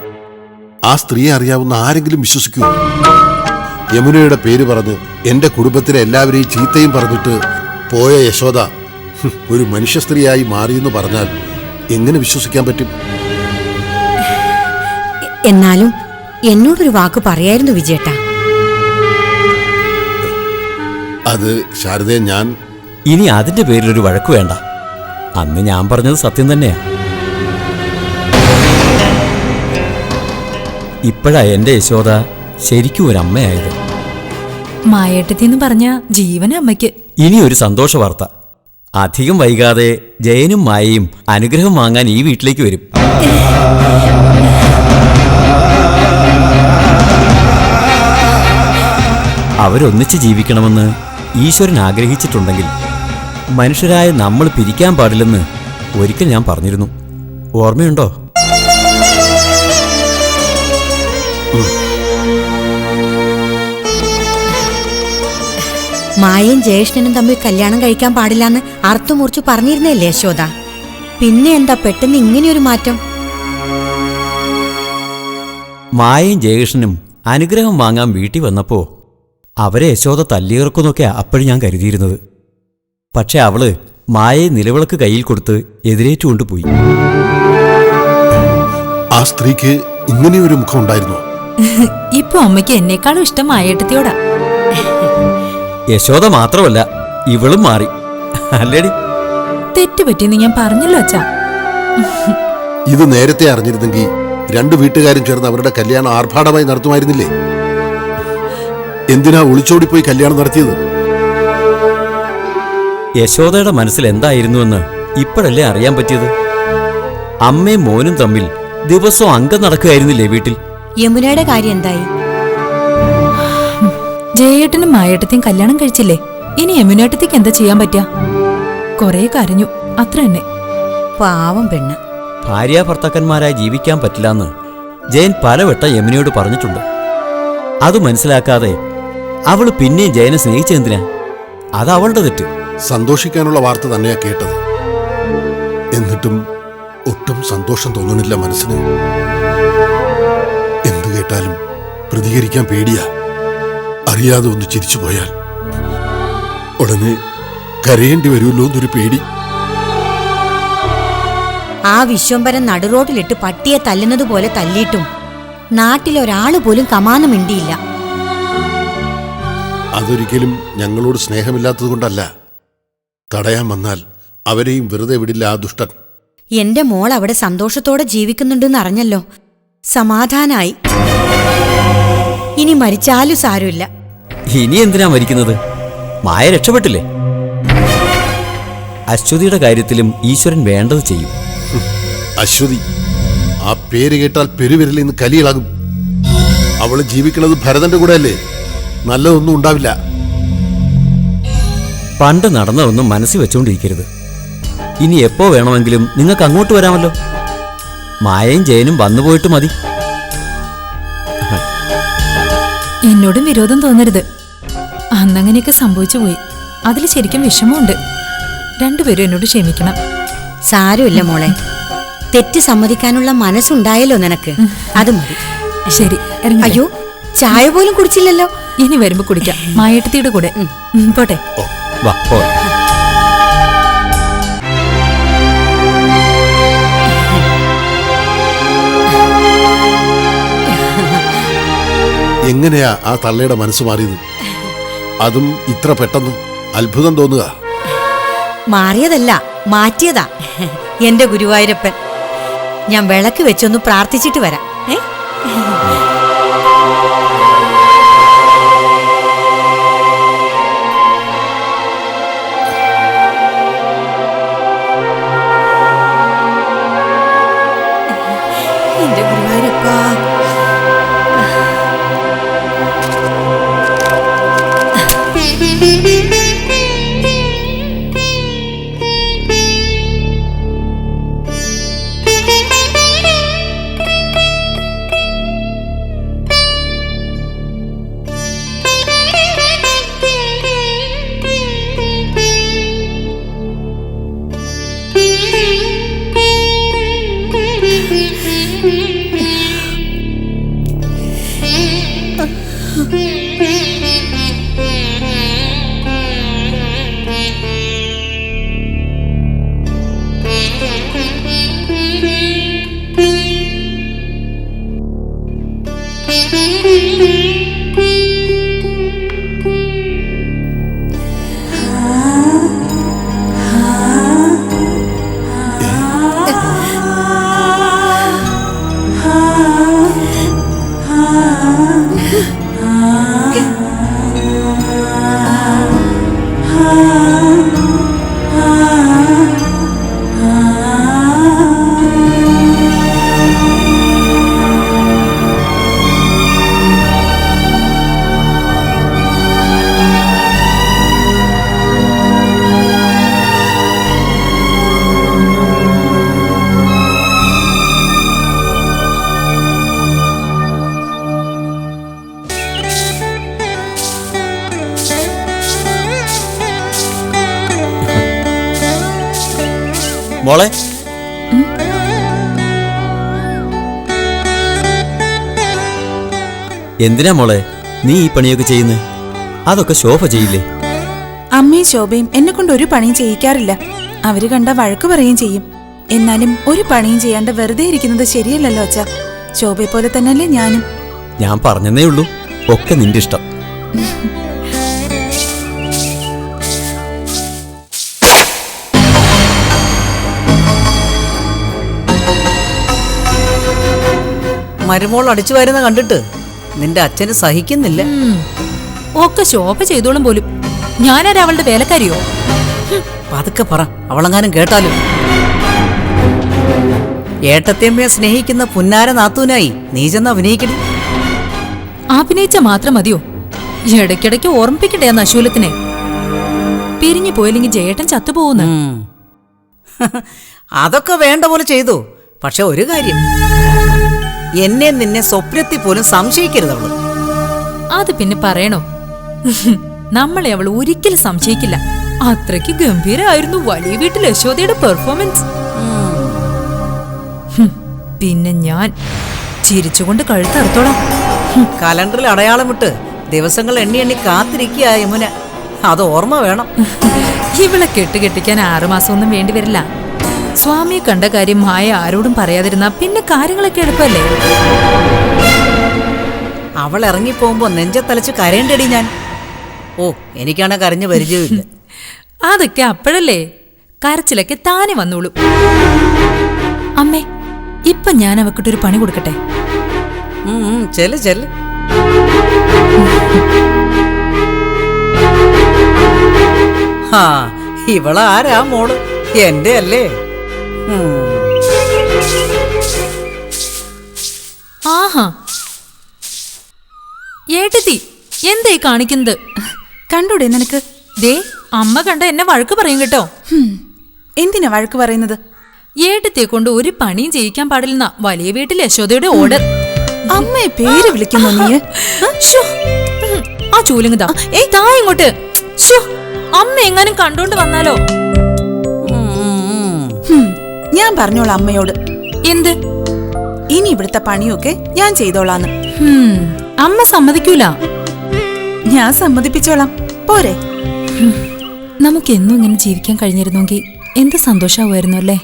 Speaker 11: ആ സ്ത്രീയെ അറിയാവുന്ന ആരെങ്കിലും വിശ്വസിക്കൂ? യമുനയുടെ പേര് പറഞ്ഞ് എന്റെ കുടുംബത്തിലെ എല്ലാവരെയും ചീത്തയും പറഞ്ഞിട്ട് പോയ യശോദ ഒരു മനുഷ്യ സ്ത്രീയായി മാറിയെന്ന് പറഞ്ഞാൽ എങ്ങനെ വിശ്വസിക്കാൻ പറ്റും?
Speaker 1: എന്നാലും എന്നോടൊരു വാക്ക് പറയായിരുന്നു വിജയേട്ടാ.
Speaker 11: അത് ശാരദയെ, ഞാൻ
Speaker 7: ഇനി അതിന്റെ പേരിലൊരു വഴക്ക് വേണ്ട. അന്ന് ഞാൻ പറഞ്ഞത് സത്യം തന്നെയാ. ഇപ്പോഴാ എന്റെ യശോദ ശരിക്കും ഒരു അമ്മയായത്.
Speaker 2: മായേട്ടത്തി എന്ന് പറഞ്ഞ ജീവന അമ്മയ്ക്ക്.
Speaker 7: ഇനി ഒരു സന്തോഷ വാർത്ത. അധികം വൈകാതെ ജയനും മായയും അനുഗ്രഹം വാങ്ങാൻ ഈ വീട്ടിലേക്ക് വരും. അവരൊന്നിച്ച് ജീവിക്കണമെന്ന് ഈശ്വരൻ ആഗ്രഹിച്ചിട്ടുണ്ടെങ്കിൽ മനുഷ്യരായ നമ്മൾ പിരിക്കാൻ പാടില്ലെന്ന് ഒരിക്കൽ ഞാൻ പറഞ്ഞിരുന്നു. ഓർമ്മയുണ്ടോ?
Speaker 1: മായയും ജ്യേഷ്ഠനും തമ്മിൽ കല്യാണം കഴിക്കാൻ പാടില്ലാന്ന് അർത്ഥമുറിച്ചു പറഞ്ഞിരുന്നല്ലേ യശോദ? പിന്നെ എന്താ പെട്ടെന്ന് ഇങ്ങനെയൊരു മാറ്റം?
Speaker 7: മായയും ജയകൃഷ്ണനും അനുഗ്രഹം വാങ്ങാൻ വീട്ടിൽ വന്നപ്പോ അവരെ യശോദ തല്ലിയേർക്കുന്നൊക്കെയാ അപ്പോഴും ഞാൻ കരുതിയിരുന്നത്. പക്ഷെ അവള് മായയെ നിലവിളക്ക് കയ്യിൽ കൊടുത്ത് എതിരേറ്റുകൊണ്ടുപോയി.
Speaker 11: ആ സ്ത്രീക്ക് ഇങ്ങനെയൊരു മുഖം ഉണ്ടായിരുന്നു.
Speaker 2: ഇപ്പൊ അമ്മയ്ക്ക് എന്നെക്കാളും ഇഷ്ടം മായേട്ടത്തിയോടാ.
Speaker 7: യശോദ മാത്രമല്ല, ഇവളും മാറി അല്ലേടി?
Speaker 2: തെറ്റുപറ്റിയെന്ന് ഞാൻ പറഞ്ഞല്ലോ അച്ഛാ.
Speaker 11: ഇത് നേരത്തെ അറിഞ്ഞിരുന്നെങ്കിൽ രണ്ടു വീട്ടുകാരും ചേർന്ന് അവരുടെ കല്യാണം ആർഭാടമായി നടത്തുമായിരുന്നില്ലേ? എന്തിനാ ഒളിച്ചോടിപ്പോയി കല്യാണം നടത്തിയത്?
Speaker 7: യശോദയുടെ മനസ്സിൽ എന്തായിരുന്നുവെന്ന് ഇപ്പോഴല്ലേ അറിയാൻ പറ്റിയത്. അമ്മയും മോനും തമ്മിൽ ദിവസവും അംഗം നടക്കുകയായിരുന്നില്ലേ വീട്ടിൽ?
Speaker 1: യമുനയുടെ കാര്യം എന്തായി?
Speaker 2: ജയേട്ടനും മായേട്ടത്തെയും കല്യാണം കഴിച്ചില്ലേ? ഇനി യമുനേട്ടത്തേക്ക് എന്താ ചെയ്യാൻ പറ്റാ? കൊറേ കരഞ്ഞു, അത്ര തന്നെ.
Speaker 1: പാവം പെണ്ണ്.
Speaker 7: ഭാര്യാഭർത്താക്കന്മാരായി ജീവിക്കാൻ പറ്റില്ലെന്ന് ജയൻ പലവട്ടം യമുനയോട് പറഞ്ഞിട്ടുണ്ട്. അത് മനസ്സിലാക്കാതെ അവള് പിന്നെയും ജയനെ സ്നേഹിച്ചെന്തിനാ? അത് അവളുടെ തെറ്റ്.
Speaker 11: സന്തോഷിക്കാനുള്ള വാർത്ത തന്നെയാ കേട്ടത്. എന്നിട്ടും ഒട്ടും സന്തോഷം തോന്നണില്ല മനസ്സിന്. എന്ത് കേട്ടാലും പ്രതികരിക്കാൻ പേടിയാ. അറിയാതെ ഒന്ന് ചിരിച്ചു പോയാൽ ഉടനെ കരയേണ്ടി വരുമല്ലോ എന്നൊരു പേടി.
Speaker 1: ആ വിശ്വംഭരൻ നടുറോട്ടിലിട്ട് പട്ടിയെ തല്ലുന്നത് പോലെ തല്ലിയിട്ടും നാട്ടിലൊരാള് പോലും കമാന്ന് മിണ്ടിയില്ല.
Speaker 11: അതൊരിക്കലും ഞങ്ങളോട് സ്നേഹമില്ലാത്തത് കൊണ്ടല്ല. തടയാൻ വന്നാൽ അവരെയും വെറുതെ വിടില്ല ആ ദുഷ്ടൻ.
Speaker 1: എന്റെ മോൾ അവിടെ സന്തോഷത്തോടെ ജീവിക്കുന്നുണ്ടെന്ന് അറിഞ്ഞല്ലോ. സമാധാനായി. ഇനി മരിച്ചാലും സാരമില്ല.
Speaker 7: ഇനി എന്തിനാ മരിക്കുന്നത്? മായ രക്ഷപ്പെട്ടില്ലേ? അശ്വതിയുടെ കാര്യത്തിലും ഈശ്വരൻ വേണ്ടത് ചെയ്യും.
Speaker 11: അശ്വതി, ആ പേര് കേട്ടാൽ പെരുവിരലിൽ നിന്ന് കലിയിളകും. അവള് ജീവിക്കുന്നത് ഭരതന്റെ കൂടെ അല്ലേ? നല്ലതൊന്നും ഉണ്ടാവില്ല.
Speaker 7: പണ്ട് നടന്നതൊന്നും മനസ്സിൽ വെച്ചുകൊണ്ടിരിക്കരുത്. ഇനി എപ്പോ വേണമെങ്കിലും നിങ്ങൾക്ക് അങ്ങോട്ട് വരാമല്ലോ. മായയും ജയനും വന്നുപോയിട്ട് മതി.
Speaker 2: എന്നോടും വിരോധം തോന്നരുത്. അന്നങ്ങനെയൊക്കെ സംഭവിച്ചു പോയി. അതിൽ ശരിക്കും വിഷമമുണ്ട്. രണ്ടുപേരും എന്നോട് ക്ഷമിക്കണം.
Speaker 1: സാരമില്ല മോളെ. തെറ്റ് സമ്മതിക്കാനുള്ള മനസ്സുണ്ടായല്ലോ നിനക്ക്. അത് മതി.
Speaker 2: ശരി, ഇറങ്ങി.
Speaker 1: അയ്യോ, ചായ പോലും കുടിച്ചില്ലല്ലോ.
Speaker 2: ഇനി വരുമ്പോ കുടിക്കാം, മായേട്ടത്തിയുടെ കൂടെ. പോട്ടെ.
Speaker 7: വാ, പോ.
Speaker 11: എങ്ങനെയാ ആ തള്ളയുടെ മനസ്സ് മാറിയത്? അതും ഇത്ര പെട്ടെന്ന്? അത്ഭുതം തോന്നുക.
Speaker 1: മാറിയതല്ല, മാറ്റിയതാ എന്റെ ഗുരുവായൂരപ്പൻ. ഞാൻ വിളക്ക് വെച്ചൊന്ന് പ്രാർത്ഥിച്ചിട്ട് വരാം. എന്റെ ഗുരുവായൂരപ്പാ.
Speaker 7: മോളെ, എന്തിനാ മോളെ നീ ഈ പണിയൊക്കെ ചെയ്യുന്നത്? അതൊക്കെ ശോഭ ചെയ്യില്ലേ?
Speaker 3: അമ്മയും ശോഭയും എന്നെ കൊണ്ട് ഒരു പണിയും ചെയ്യിക്കാറില്ല. അവര് കണ്ട വഴക്ക് പറയുകയും ചെയ്യും. എന്നാലും ഒരു പണിയും ചെയ്യാണ്ട് വെറുതെ ഇരിക്കുന്നത് ശരിയല്ലല്ലോ അച്ഛാ. ശോഭയെ പോലെ തന്നെയല്ലേ ഞാനും.
Speaker 7: ഞാൻ പറഞ്ഞതേ ഉള്ളൂ, ഒക്കെ നിന്റെ ഇഷ്ടം.
Speaker 5: മരുമോൾ അടിച്ചു വരുന്ന കണ്ടിട്ട് നിന്റെ അച്ഛന് സഹിക്കുന്നില്ല.
Speaker 2: ഒക്കെ ശോഭ ചെയ്തോളും പോലും. ഞാനാരാ അവളുടെ വേലക്കാരിയോ?
Speaker 5: പതുക്കെ പറ, അവളെങ്ങാനും കേട്ടാലും. ഏട്ടത്തിയമ്മയെ സ്നേഹിക്കുന്ന പുന്നാര നാത്തൂനായി നീ ചെന്ന് അഭിനയിക്കണേ.
Speaker 2: അഭിനയിച്ച മാത്രം മതിയോ? ഇടയ്ക്കിടയ്ക്ക് ഓർമ്മിപ്പിക്കണ്ടേ ആ നശൂലത്തിനെ? പിരിഞ്ഞു പോയില്ലെങ്കിൽ ജയേട്ടൻ ചത്തുപോകുന്നു.
Speaker 5: അതൊക്കെ വേണ്ട പോലെ ചെയ്തു. പക്ഷെ ഒരു കാര്യം, എന്നെ നിന്നെ സ്വപ്നത്തിൽ പോലും സംശയിക്കരുത് അവള്.
Speaker 2: അത് പിന്നെ പറയണോ? നമ്മളെ അവൾ ഒരിക്കലും സംശയിക്കില്ല. അത്രയ്ക്ക് ഗംഭീരമായിരുന്നു വലിയ വീട്ടിൽ യശോദയുടെ പെർഫോമൻസ്. പിന്നെ ഞാൻ ചിരിച്ചുകൊണ്ട് കഴുത്തറുത്തോളാം.
Speaker 5: കലണ്ടറിൽ അടയാളമിട്ട് ദിവസങ്ങൾ എണ്ണി എണ്ണി കാത്തിരിക്കുക യമുന. അത് ഓർമ്മ വേണം.
Speaker 2: ഇവളെ കെട്ടുകെട്ടിക്കാൻ 6 മാസമൊന്നും വേണ്ടി വരില്ല. സ്വാമിയെ കണ്ട കാര്യം മായ ആരോടും പറയാതിരുന്ന പിന്നെ കാര്യങ്ങളൊക്കെ എളുപ്പല്ലേ?
Speaker 5: അവൾ ഇറങ്ങിപ്പോകുമ്പോ നെഞ്ചത്തലച്ച് കരയേണ്ടടി ഞാൻ. ഓ, എനിക്കാണെ കരഞ്ഞു പരിചയമില്ല.
Speaker 2: അതൊക്കെ അപ്പോഴല്ലേ. കരച്ചിലൊക്കെ താനെ വന്നോളൂ. അമ്മേ, ഇപ്പൊ ഞാൻ അവക്കിട്ടൊരു പണി കൊടുക്കട്ടെ?
Speaker 5: ചെല്ല് ചെല്ല്. ആ, ഇവളാരാ മോള്? എന്റെ അല്ലേ?
Speaker 2: ആഹാ, ഏട്ടത്തി എന്തേ കാണിക്കുന്നത്?
Speaker 3: കണ്ടൂടെ നിനക്ക്?
Speaker 2: ദേ, അമ്മ കണ്ട എന്നെ വഴക്ക് പറയും കേട്ടോ.
Speaker 3: എന്തിനാ വഴക്ക് പറയുന്നത്?
Speaker 2: ഏട്ടത്തിയെ കൊണ്ട് ഒരു പണിയും ചെയ്യിക്കാൻ പാടില്ലെന്ന വലിയ വീട്ടിൽ യശോദയുടെ ഓർഡർ.
Speaker 3: അമ്മയെ പേര് വിളിക്കുന്നു നീ?
Speaker 2: ആ ചൂലുങ്ങതാ. താ ഇങ്ങോട്ട്. അമ്മ എങ്ങാനും കണ്ടോണ്ട് വന്നാലോ?
Speaker 3: ഞാൻ പറഞ്ഞോളാം അമ്മയോട്.
Speaker 2: എന്ത്?
Speaker 3: ഇനി ഇവിടുത്തെ പണിയൊക്കെ ഞാൻ ചെയ്തോളാന്ന്.
Speaker 2: അമ്മ സമ്മതിക്കൂല.
Speaker 3: ഞാൻ സമ്മതിപ്പിച്ചോളാം, പോരെ?
Speaker 2: നമുക്കെന്നും ഇങ്ങനെ ജീവിക്കാൻ കഴിഞ്ഞിരുന്നെങ്കിൽ എന്ത് സന്തോഷമാവുമായിരുന്നു അല്ലേ?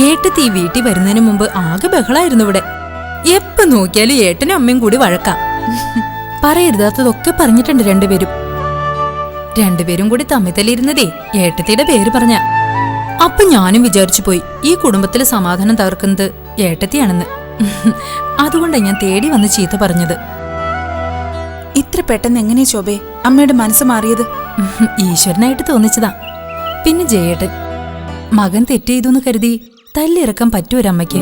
Speaker 2: ഏട്ടത്തി ഈ വീട്ടിൽ വരുന്നതിന് മുമ്പ് ആകെ ബഹളായിരുന്നു ഇവിടെ. എപ്പോ നോക്കിയാലും ഏട്ടനും അമ്മയും കൂടി വഴക്കാം. പറയരുതാത്തതൊക്കെ പറഞ്ഞിട്ടുണ്ട് രണ്ടുപേരും കൂടി തമ്മിൽ തല്ലിയിരുന്നതേ ഏട്ടത്തിയുടെ പേര് പറഞ്ഞ. അപ്പൊ ഞാനും വിചാരിച്ചു പോയി ഈ കുടുംബത്തിലെ സമാധാനം തകർക്കുന്നത് ഏട്ടത്തിയാണെന്ന്. അതുകൊണ്ടാണ് ഞാൻ തേടി വന്ന് ചീത്ത പറഞ്ഞത്.
Speaker 3: ഇത്ര പെട്ടെന്ന് എങ്ങനെ ശോഭേ അമ്മയുടെ മനസ്സ് മാറിയത്?
Speaker 2: ഈശ്വരനായിട്ട് തോന്നിച്ചതാ. പിന്നെ ജയേട്ടൻ മകൻ തെറ്റ് ചെയ്തു കരുതി തല്ലിറക്കാൻ പറ്റുമൊരമ്മയ്ക്ക്?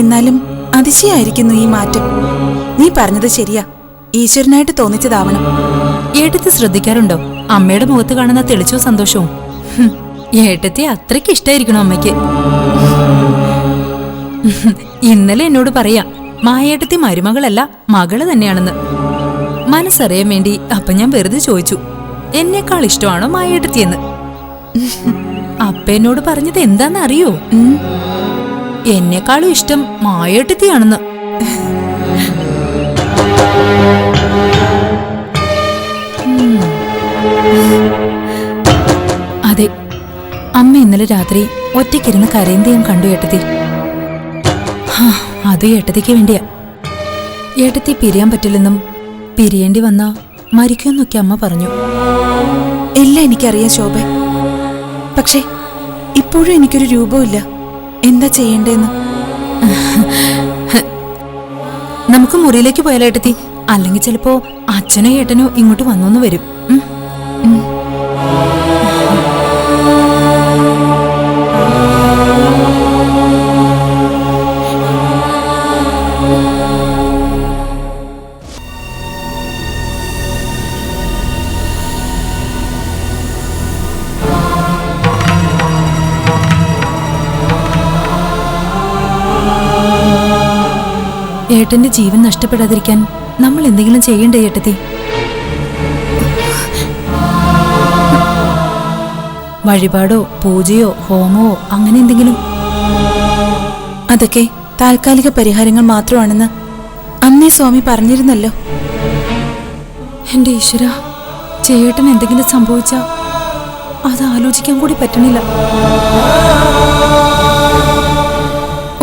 Speaker 3: എന്നാലും അതിശയായിരിക്കുന്നു ഈ മാറ്റം. നീ പറഞ്ഞത് ശരിയാ, ഈശ്വരനായിട്ട് തോന്നിച്ചതാവണം.
Speaker 2: ഏട്ടത്തി ശ്രദ്ധിക്കാറുണ്ടോ അമ്മയുടെ മുഖത്ത് കാണുന്ന തെളിച്ചോ സന്തോഷവും? ഏട്ടത്തി അത്രയ്ക്ക് ഇഷ്ടായിരിക്കണം അമ്മയ്ക്ക്. ഇന്നലെ എന്നോട് പറയാ മായേട്ടത്തി മരുമകളല്ല മകള് തന്നെയാണെന്ന്. മനസ്സറിയാൻ വേണ്ടി അപ്പൊ ഞാൻ വെറുതെ ചോദിച്ചു, എന്നെക്കാൾ ഇഷ്ടമാണോ മായേട്ടത്തിയെന്ന്. അപ്പ എന്നോട് പറഞ്ഞത് എന്താന്ന് അറിയോ? എന്നെക്കാളും ഇഷ്ടം മായേട്ടത്തിയാണെന്ന്. അതെ, അമ്മ ഇന്നലെ രാത്രി ഒറ്റയ്ക്കിരുന്ന് കരയുന്നത് ഞാൻ കണ്ടു ഏട്ടത്തി. അത് ഏട്ടത്തിക്ക് വേണ്ടിയാ. ഏട്ടത്തി പിരിയാൻ പറ്റില്ലെന്നും പിരിയേണ്ടി വന്നാ മരിക്കുമെന്നൊക്കെ അമ്മ പറഞ്ഞു.
Speaker 3: എല്ലാം എനിക്കറിയാം ശോഭ. പക്ഷേ ഇപ്പോഴും എനിക്കൊരു രൂപമില്ല. എന്താ ചെയ്യേണ്ടതെന്ന്?
Speaker 2: നമുക്ക് മുറിയിലേക്ക് പോയാലോ ഏട്ടത്തി? അല്ലെങ്കിൽ ചിലപ്പോ അച്ഛനോ ഏട്ടനോ ഇങ്ങോട്ട് വന്നോന്ന് വരും. ഏട്ടന്റെ ജീവൻ നഷ്ടപ്പെടാതിരിക്കാൻ നമ്മൾ എന്തെങ്കിലും ചെയ്യണ്ടേ ഏട്ടത്തി? വഴിപാടോ പൂജയോ ഹോമമോ അങ്ങനെ എന്തെങ്കിലും?
Speaker 3: അതൊക്കെ താൽക്കാലിക പരിഹാരങ്ങൾ മാത്രമാണെന്ന് അന്നേ സ്വാമി പറഞ്ഞിരുന്നല്ലോ.
Speaker 2: എന്റെ ഈശ്വര, ചേട്ടൻ എന്തെങ്കിലും സംഭവിച്ചാ അത് ആലോചിക്കാൻ കൂടി പറ്റണില്ല.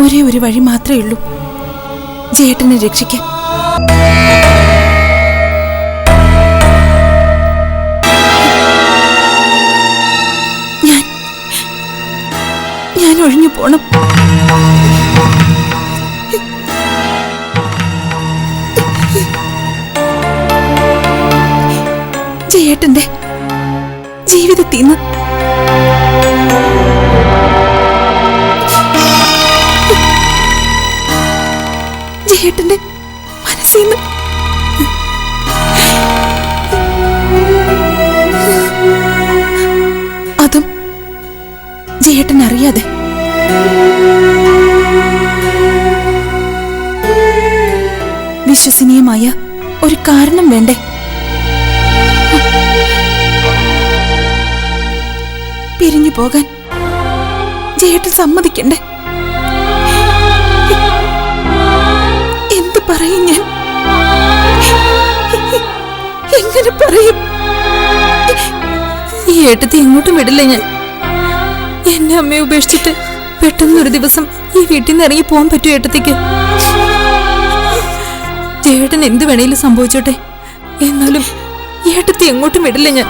Speaker 3: ഒരേ ഒരു വഴി മാത്രമേ ഉള്ളൂ ജേട്ടനെ രക്ഷിക്കാൻ. ഞാൻ ഒഴിഞ്ഞു പോണം. ജയേട്ടന്റെ ജീവിതത്തിൽ നിന്ന് ജയേട്ടന്റെ മനസ്സിൽ നിന്ന് അതും ജയേട്ടൻ അറിയാതെ. വിശ്വസനീയമായ ഒരു കാരണം വേണ്ടേ? പിരിഞ്ഞു പോകാൻ ജയേട്ടൻ സമ്മതിക്കണ്ടേ? എന്ത് പറയും ഞാൻ? എങ്ങനെ പറയും?
Speaker 2: ഈ ഏട്ടത്തി എങ്ങോട്ടും വിടില്ല ഞാൻ. എന്നെ അമ്മയെ ഉപേക്ഷിച്ചിട്ട് പെട്ടെന്നൊരു ദിവസം ഈ വീട്ടിൽ നിന്ന് ഇറങ്ങി പോകാൻ പറ്റുമോ ഏട്ടത്തിക്ക്? ചേട്ടൻ എന്ത് വേണേലും സംഭവിച്ചോട്ടെ, എന്നാലും ഏട്ടത്തി എങ്ങോട്ടും വിടില്ല ഞാൻ.